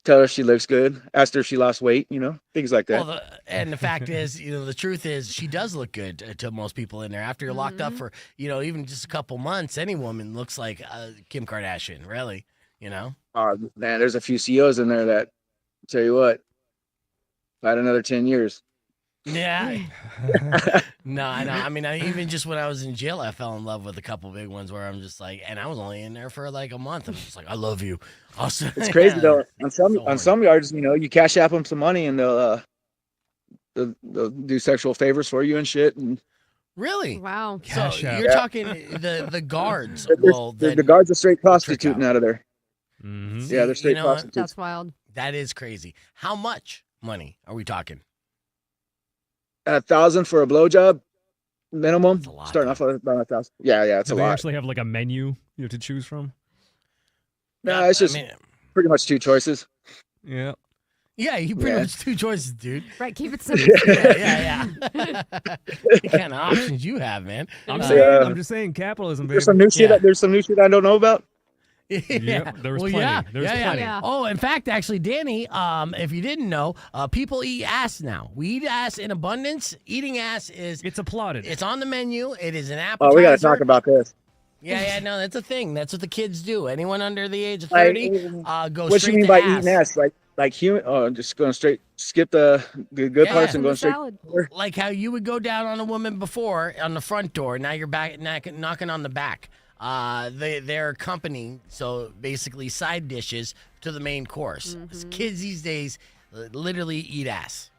Tell her she looks good. Ask her if she lost weight. Things like that. Well, and the fact is, the truth is, she does look good to most people in there. After you're locked up for, even just a couple months, any woman looks like Kim Kardashian, really. Man, there's a few CEOs in there that tell you what, if I had another 10 years. Yeah. No, I know. I mean, even just when I was in jail, I fell in love with a couple big ones where I'm just like, and I was only in there for like a month. I'm just like, I love you. Also, It's crazy though. On some yards, you cash app them some money and they'll do sexual favors for you and shit. And Really? Wow. So Cash app. you're talking the guards. the guards are straight prostituting out of there. Mm-hmm. Yeah, they're straight prostitutes. That's wild. That is crazy. How much money are we talking? 1,000 for a blowjob minimum. That's a lot, Starting off at about 1,000. Yeah, it's Do a they lot. actually have like a menu you have to choose from? No, it's just pretty much two choices. Yeah. Yeah, you pretty much two choices, dude. Right. Keep it simple. Yeah. What kind of options you have, man? I'm just saying capitalism, baby. There's some new shit. Yeah. There's some new shit I don't know about. Yeah. There's plenty. There's plenty. Yeah. Oh, in fact, actually, Danny, if you didn't know, people eat ass now. We eat ass in abundance. Eating ass It's applauded. it's on the menu. It is an appetizer. Oh, we got to talk about this. Yeah, no, that's a thing. That's what the kids do. Anyone under the age of 30, go What straight you mean to by ass. eating ass? Like human? Oh, just going straight. Skip the good parts and going straight. Salad. Like how you would go down on a woman before on the front door. Now you're back knocking on the back. They're accompanying, so basically side dishes to the main course. Kids these days literally eat ass.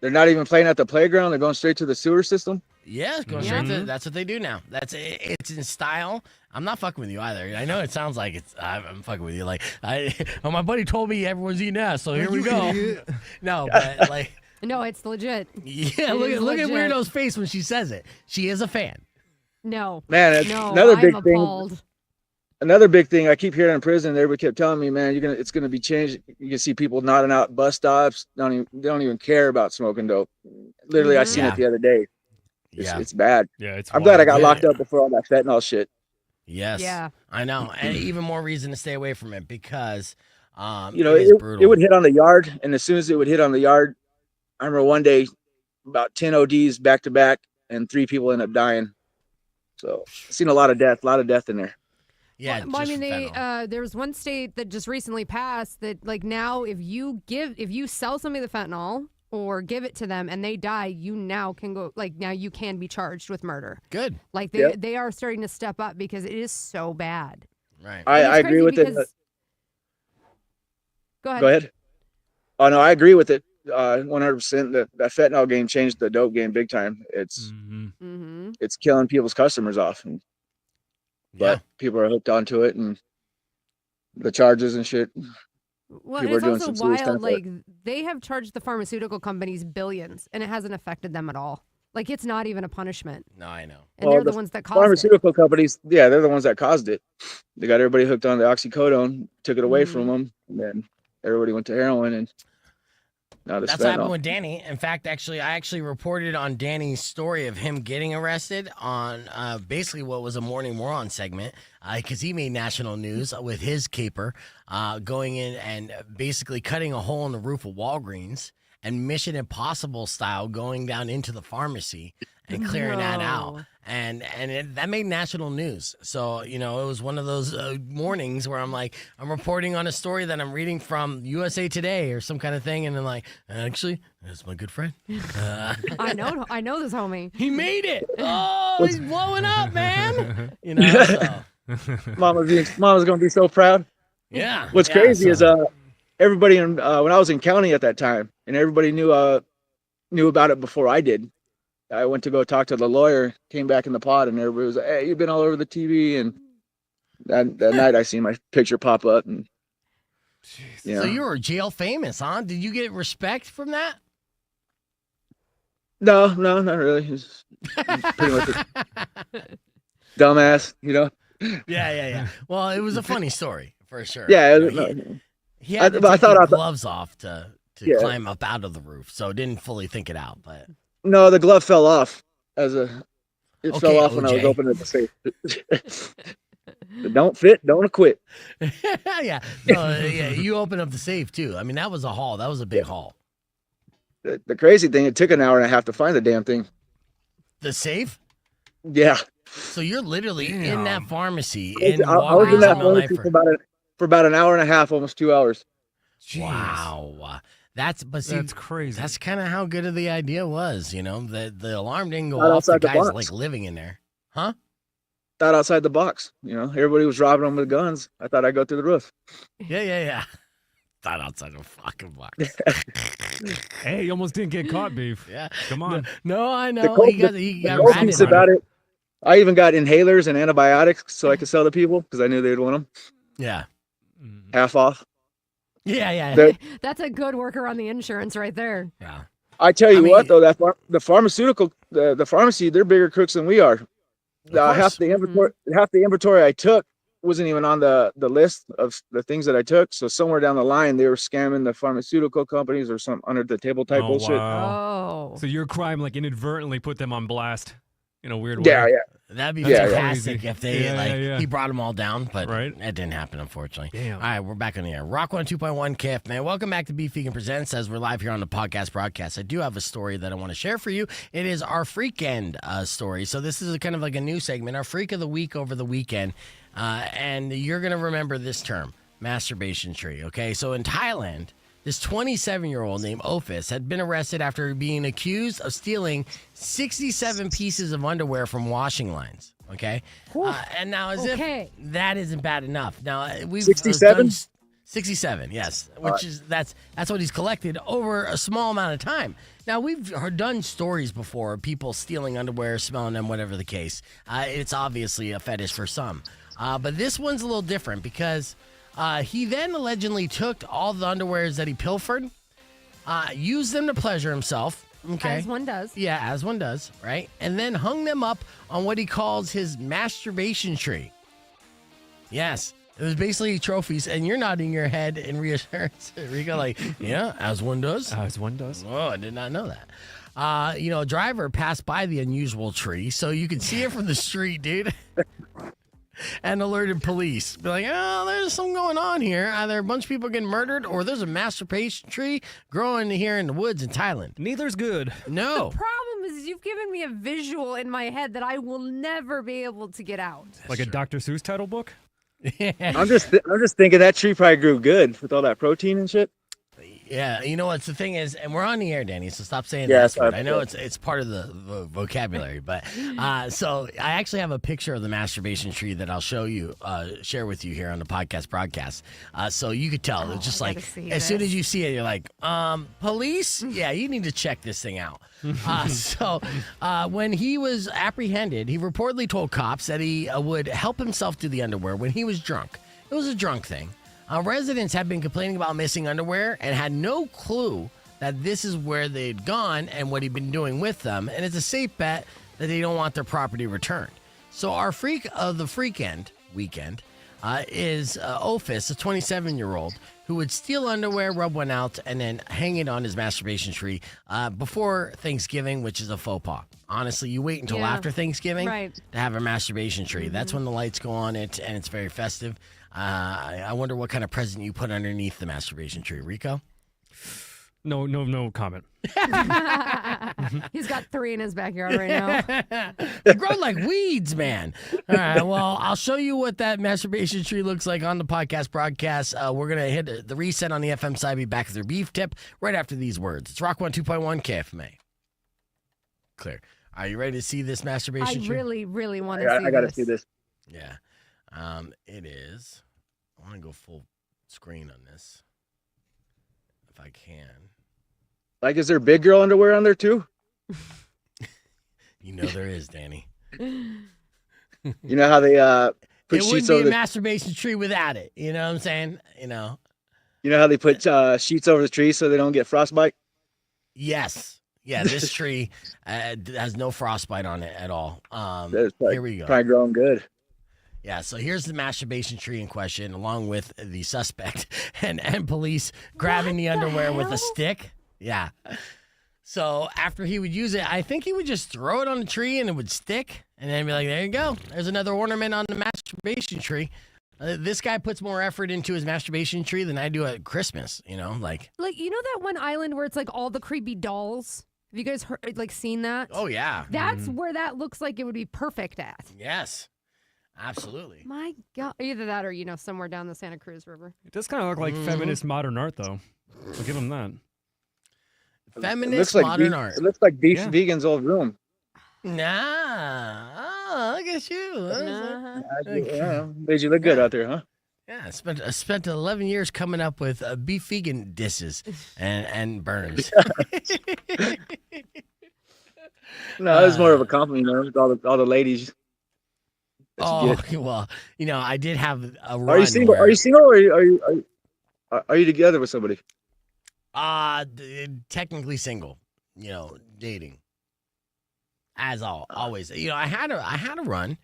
They're not even playing at the playground. They're going straight to the sewer system. Yeah, going straight to, that's what they do now. It's in style. I'm not fucking with you either. I know it sounds like I'm fucking with you. Like my buddy told me everyone's eating ass, so here we go. No, but like No, it's legit. yeah, It look is at legit. Weirdo's face when she says it. She is a fan. No. Man, it's No, another I'm big appalled. thing. Another big thing I keep hearing in prison. Everybody kept telling me, man, it's gonna be changed. You can see people nodding out bus stops. They don't even care about smoking dope. Literally, I seen Yeah. it the other day. Yeah. It's bad. Yeah, it's I'm glad I wild. got locked up before all that fentanyl shit. Yes. Yeah. I know. And even more reason to stay away from it because it is It brutal. would hit on the yard, and as soon as it would hit on the yard, I remember one day about 10 ODs back to back, and 3 people ended up dying. So I've seen a lot of death in there. Yeah. Well, I just mean, from fentanyl. there was one state that just recently passed that, like, now if you sell somebody the fentanyl or give it to them and they die, you now can be charged with murder. Good. Like Yep. they are starting to step up because it is so bad. Right. I agree with it. Go ahead. Go ahead. Oh no, I agree with it. 100% that fentanyl game changed the dope game big time. It's killing people's customers off, but people are hooked onto it, and the charges and shit. Well, People it's are doing also some serious wild. time for it. Like, they have charged the pharmaceutical companies billions, and it hasn't affected them at all. Like, it's not even a punishment. No, I know. And they're the ones that caused pharmaceutical companies, yeah, they're the ones that caused it. They got everybody hooked on the oxycodone, took it away from them, and then everybody went to heroin, and now That's what happened with Danny. In fact, I actually reported on Danny's story of him getting arrested on basically what was a Morning Moron segment, because he made national news with his caper going in and basically cutting a hole in the roof of Walgreens and Mission Impossible style going down into the pharmacy and clearing that out. And that made national news. So, it was one of those mornings where I'm reporting on a story that I'm reading from USA Today or some kind of thing. And I'm like, actually, that's my good friend. I know this homie. He made it. Oh, he's blowing up, man. So. Mama's going to be so proud. Yeah. What's crazy is everybody when I was in county at that time, and everybody knew about it before I did. I went to go talk to the lawyer, came back in the pod, and everybody was like, "Hey, you've been all over the TV." And that night, I seen my picture pop up, and So you were jail famous, huh? Did you get respect from that? No, not really. It's pretty much a dumbass, Yeah. Well, it was a funny story for sure. Yeah, he had to take his gloves off to climb up out of the roof, so didn't fully think it out, but. No, the glove fell off fell off when I was opening the safe. Don't fit, don't acquit. Yeah. No, you opened up the safe too. I mean, that was a haul. That was a big haul. The crazy thing, it took an hour and a half to find the damn thing. The safe? Yeah. So you're literally in that pharmacy I was in that pharmacy for about an hour and a half, almost 2 hours. Jeez. Wow. That's crazy. That's kind of how good of the idea was, the alarm didn't go off. The guy's living in there, huh? Not outside the box. Everybody was robbing them with guns. I thought I'd go through the roof. Yeah. Not outside the fucking box. Hey, you almost didn't get caught, Beef. Yeah, come on. No, I know. He got ratted about it. I even got inhalers and antibiotics so I could sell to people because I knew they'd want them. Yeah, half off. Yeah. That's a good worker on the insurance right there. Yeah. I tell you what, though, that the pharmacy, they're bigger crooks than we are. Half the inventory I took wasn't even on the list of the things that I took. So somewhere down the line, they were scamming the pharmaceutical companies or some under the table type bullshit. Wow. Oh. So your crime inadvertently put them on blast in a weird way. Yeah. That'd be fantastic if they he brought them all down, but that didn't happen, unfortunately. Damn. All right, we're back on the air. Rock 102.1 KF, man. Welcome back to Beef Vegan Presents as we're live here on the podcast broadcast. I do have a story that I want to share for you. It is our Freakend story. So this is kind of like a new segment, our Freak of the Week over the weekend. And you're going to remember this term, masturbation tree, okay? So in Thailand, this 27-year-old named Ophis had been arrested after being accused of stealing 67 pieces of underwear from washing lines, okay? And now as if that isn't bad enough. Now, we've 67? 67, yes, which is that's what he's collected over a small amount of time. Now, we've done stories before of people stealing underwear, smelling them, whatever the case. It's obviously a fetish for some. But this one's a little different because he then allegedly took all the underwears that he pilfered, used them to pleasure himself. Okay. As one does. Yeah, as one does, right? And then hung them up on what he calls his masturbation tree. Yes. It was basically trophies, and you're nodding your head in reassurance, Rico, yeah, as one does. As one does. Oh, I did not know that. A driver passed by the unusual tree, so you could see it from the street, dude. And alerted police. Be like, there's something going on here. Either a bunch of people getting murdered or there's a masturbation tree growing here in the woods in Thailand. Neither's good. No. The problem is you've given me a visual in my head that I will never be able to get out. Like a Dr. Seuss title book? I'm just thinking that tree probably grew good with all that protein and shit. Yeah, you know what's the thing is, and we're on the air, Danny, so stop saying Yeah, that word. sorry. I know it's part of the vocabulary, but so I actually have a picture of the masturbation tree that I'll share with you here on the podcast broadcast. So you could tell. It's just I like, gotta see as soon this. as you see it, you're like, police? Yeah, you need to check this thing out. When he was apprehended, he reportedly told cops that he would help himself to the underwear when he was drunk. It was a drunk thing. Residents have been complaining about missing underwear and had no clue that this is where they'd gone and what he'd been doing with them. And it's a safe bet that they don't want their property returned. So our freak of the weekend is Ophis, a 27-year-old, who would steal underwear, rub one out, and then hang it on his masturbation tree before Thanksgiving, which is a faux pas. Honestly, you wait until after Thanksgiving to have a masturbation tree. That's when the lights go on it, and it's very festive. I wonder what kind of present you put underneath the masturbation tree. Rico? No comment. He's got 3 in his backyard right now. They grow like weeds, man. All right, well, I'll show you what that masturbation tree looks like on the podcast broadcast. We're going to hit the reset on the FM side. Be back with their beef tip right after these words. It's Rock 102.1 KFMA. Clear. Are you ready to see this masturbation I tree? really, really want to see this. I got to see this. Yeah. It is. I want to go full screen on this if I can. Like, is there big girl underwear on there too? You know there is, Danny. You know how they put It wouldn't sheets be over a the masturbation tree without it. You know what I'm saying? You know. You know how they put sheets over the tree so they don't get frostbite? Yes. Yeah, this tree has no frostbite on it at all. That's Here we go. Probably growing good. Yeah, so here's the masturbation tree in question, along with the suspect and police grabbing the underwear with a stick. Yeah. So after he would use it, I think he would just throw it on the tree and it would stick, and then be like, there you go. There's another ornament on the masturbation tree. This guy puts more effort into his masturbation tree than I do at Christmas, you know? Like you know that one island where it's like all the creepy dolls? Have you guys seen that? Oh, yeah. That's where that looks like it would be perfect at. Yes. Absolutely. My God. Either that or, somewhere down the Santa Cruz River. It does kind of look like feminist modern art, though. I'll give him that. Feminist modern art. It looks like Beef Yeah. Vegan's old room. Nah. Oh, look at you. Uh-huh. Yeah, made you look good out there, huh? Yeah, I spent 11 years coming up with beef vegan disses and burns. No, it was more of a compliment, with all the ladies. Oh, well, I did have a run. Are you single? Are you single, or are you together with somebody? Technically single, dating. As always. I had a run.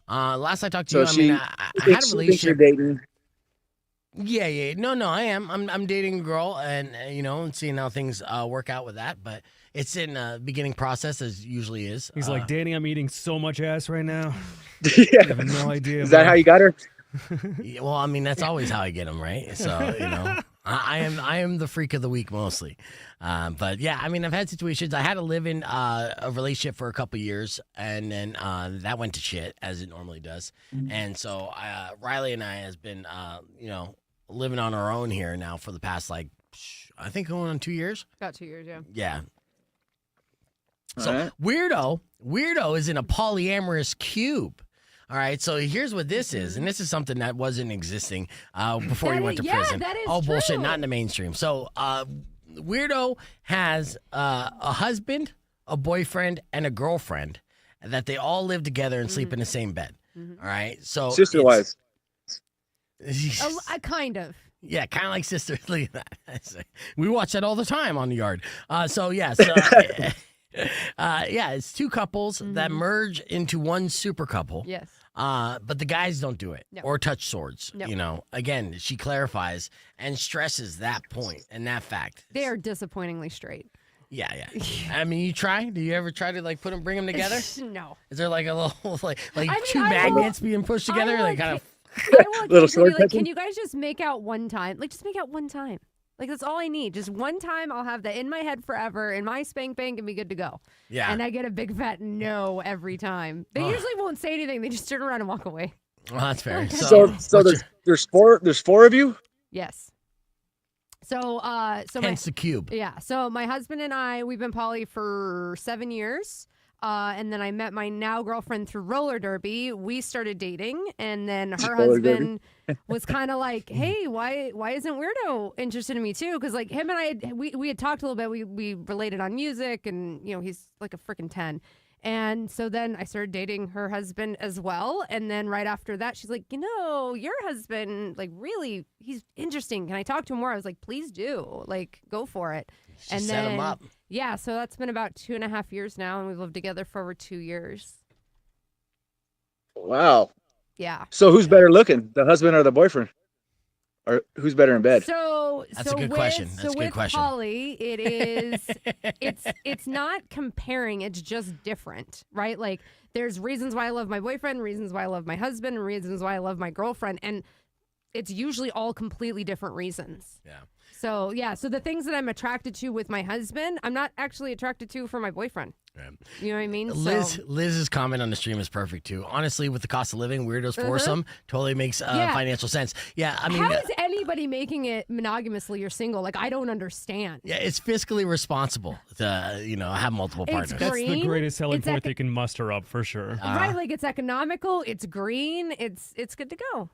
Last I talked to you, I had a relationship. You're dating. Yeah. No, I am. I'm dating a girl, and seeing how things work out with that. But it's in beginning process, as usually is. He's like, Danny, I'm eating so much ass right now. Yeah. I have no idea. Is that how you got her? Yeah, well, I mean, that's always how I get them, right? So I am the freak of the week mostly. But yeah, I mean, I've had situations. I had to live in a relationship for a couple years, and then that went to shit, as it normally does. And so Riley and I has been, living on our own here now for the past, I think going on 2 years. About 2 years, yeah. Yeah. So All right. Weirdo is in a polyamorous cube. All right, so here's what this is, and this is something that wasn't existing before he went to prison. That is oh, bullshit, true. not in the mainstream. So Weirdo has a husband, a boyfriend, and a girlfriend that they all live together and sleep in the same bed. All right, so Sister wives. Kind of. Yeah, kind of like sisters. Look at that. We watch that all the time on the yard. It's two couples that merge into one super couple. Yes. But the guys don't do it No. or touch swords. No. Again, she clarifies and stresses that point and that fact. They are disappointingly straight. Yeah. I mean, you try? Do you ever try to bring them together? No. Is there like a little I two will- magnets being pushed together? I will Kind of. I will Little occasionally sword be like, touching? can you guys just make out one time? Just make out one time. That's all I need. Just one time, I'll have that in my head forever, in my spank bank, and be good to go. Yeah. And I get a big fat no every time. They usually won't say anything. They just turn around and walk away. Well, that's fair. So what's there's four of you. Yes. So Hence the cube. yeah. So my husband and I, we've been poly for 7 years. And then I met my now girlfriend through roller derby. We started dating, and then her husband was kind of like, "Hey, why isn't Weirdo interested in me too?" Because like him and I, we had talked a little bit. We related on music, and he's like a freaking 10. And so then I started dating her husband as well. And then right after that, she's like, your husband, like, really, he's interesting. Can I talk to him more? I was like, please do. Like, go for it. And set him up. Yeah, so that's been about 2.5 years now, and we've lived together for over 2 years. Wow. Yeah. So who's better looking, the husband or the boyfriend? Or who's better in bed? That's a good question. That's a good question. Poly, it is it's not comparing, it's just different, right? Like there's reasons why I love my boyfriend, reasons why I love my husband, reasons why I love my girlfriend, and it's usually all completely different reasons. Yeah. So the things that I'm attracted to with my husband, I'm not actually attracted to for my boyfriend. Yeah. You know what I mean? Liz's comment on the stream is perfect too. Honestly, with the cost of living, Weirdo's foursome totally makes financial sense. Yeah, I mean, how is anybody making it monogamously or single? Like, I don't understand. Yeah, it's fiscally responsible to have multiple partners. That's the greatest selling point they can muster up for sure. Right, like it's economical, it's green, it's good to go.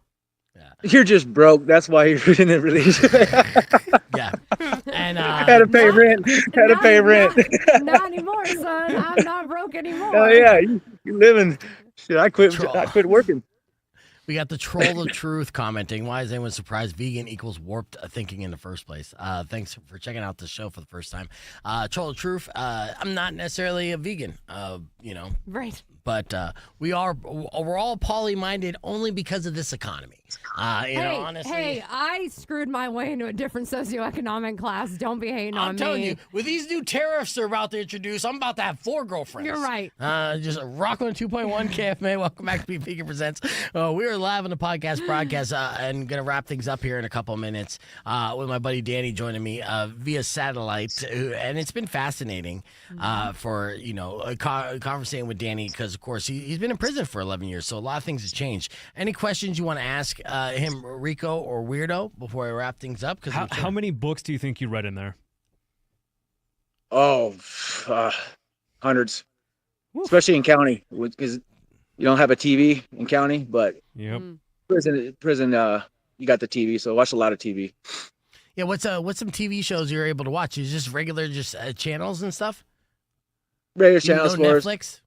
Yeah. You're just broke. That's why you're in a relationship. Yeah. And had to pay rent. Not anymore, son. I'm not broke anymore. Oh yeah, you living. Shit, I quit working. We got the troll of truth commenting. Why is anyone surprised vegan equals warped thinking in the first place? Thanks for checking out the show for the first time. Troll of truth. I'm not necessarily a vegan. Right. But we're all poly-minded only because of this economy. Honestly. Hey, I screwed my way into a different socioeconomic class. Don't be hating on me. I'm telling you, with these new tariffs they're about to introduce, I'm about to have 4 girlfriends. You're right. Just rock on 2.1 KFMA. Welcome back to Beef Vegan Presents. We are live on the podcast broadcast and going to wrap things up here in a couple of minutes with my buddy Danny joining me via satellite. And it's been fascinating for, conversating with Danny because, of course, he's been in prison for 11 years, so a lot of things have changed. Any questions you want to ask him, Rico or Weirdo, before I wrap things up? How many books do you think you read in there? Oh, hundreds. Woo. Especially in county, because you don't have a TV in county, but prison, you got the TV, so watch a lot of TV. Yeah, what's some TV shows you're able to watch? Is just regular channels and stuff? Regular channels for Netflix?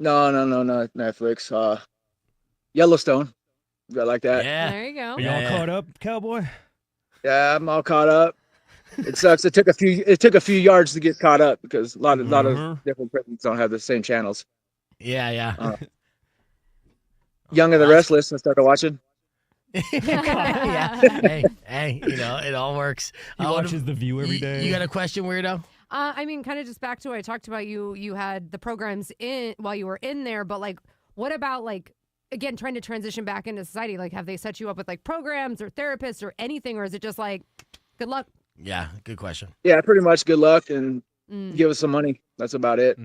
No, Netflix. Yellowstone. I like that. Yeah. There you go. Are y'all caught up, cowboy? Yeah, I'm all caught up. It sucks. It took a few yards to get caught up because a lot of different prisons don't have the same channels. Yeah. Young and the Restless, I started watching. Yeah. Hey, it all works. He watches The View every day. You got a question, Weirdo? I mean, kind of just back to what I talked about. You had the programs in while you were in there, but like, what about like, again, trying to transition back into society? Like, have they set you up with like programs or therapists or anything, or is it just like, good luck? Yeah, good question. Yeah, pretty much good luck and give us some money. That's about it.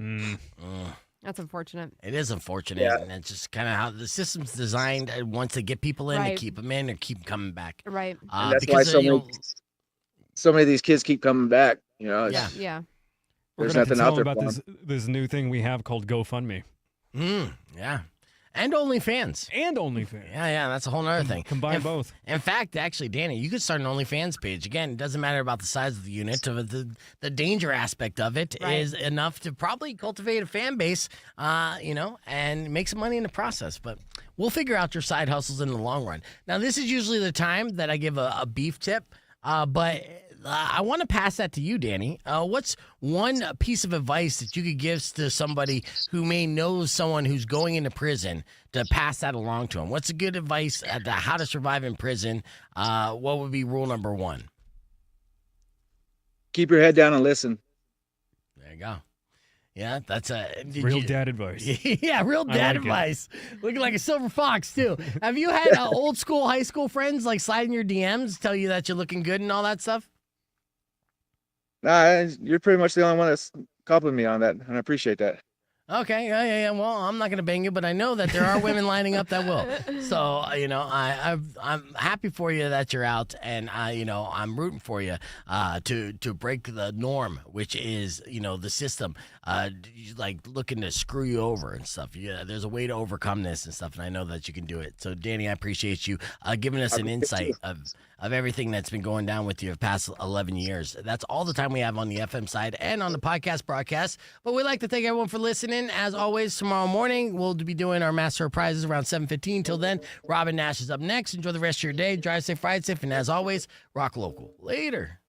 That's unfortunate. It is unfortunate, and it's just kind of how the system's designed. Once they get people in, to keep them in or keep them coming back. Right. And that's why so many of these kids keep coming back. Yeah. There's nothing out there about this new thing we have called GoFundMe. Yeah. And OnlyFans. Yeah, that's a whole other thing. Combine both. In fact, actually, Danny, you could start an OnlyFans page. Again, it doesn't matter about the size of the unit. The danger aspect of it is enough to probably cultivate a fan base, and make some money in the process. But we'll figure out your side hustles in the long run. Now, this is usually the time that I give a beef tip, but I want to pass that to you, Danny. What's one piece of advice that you could give to somebody who may know someone who's going into prison to pass that along to them? What's a good advice on how to survive in prison? What would be rule number 1? Keep your head down and listen. There you go. Yeah, that's real dad advice. Yeah, real dad advice. Looking like a silver fox, too. Have you had old school, high school friends like slide in your DMs, tell you that you're looking good and all that stuff? Nah, you're pretty much the only one that's complimenting me on that, and I appreciate that. Okay, yeah. Well, I'm not going to bang you, but I know that there are women lining up that will. So, I'm happy for you that you're out, and I'm rooting for you to break the norm, which is the system like looking to screw you over and stuff. Yeah, there's a way to overcome this and stuff, and I know that you can do it. So, Danny, I appreciate you giving us an insight of everything that's been going down with you the past 11 years. That's all the time we have on the FM side and on the podcast broadcast. But we'd like to thank everyone for listening. As always, tomorrow morning, we'll be doing our Master of Prizes around 7:15. Till then, Robin Nash is up next. Enjoy the rest of your day. Drive safe, ride safe, and as always, rock local. Later.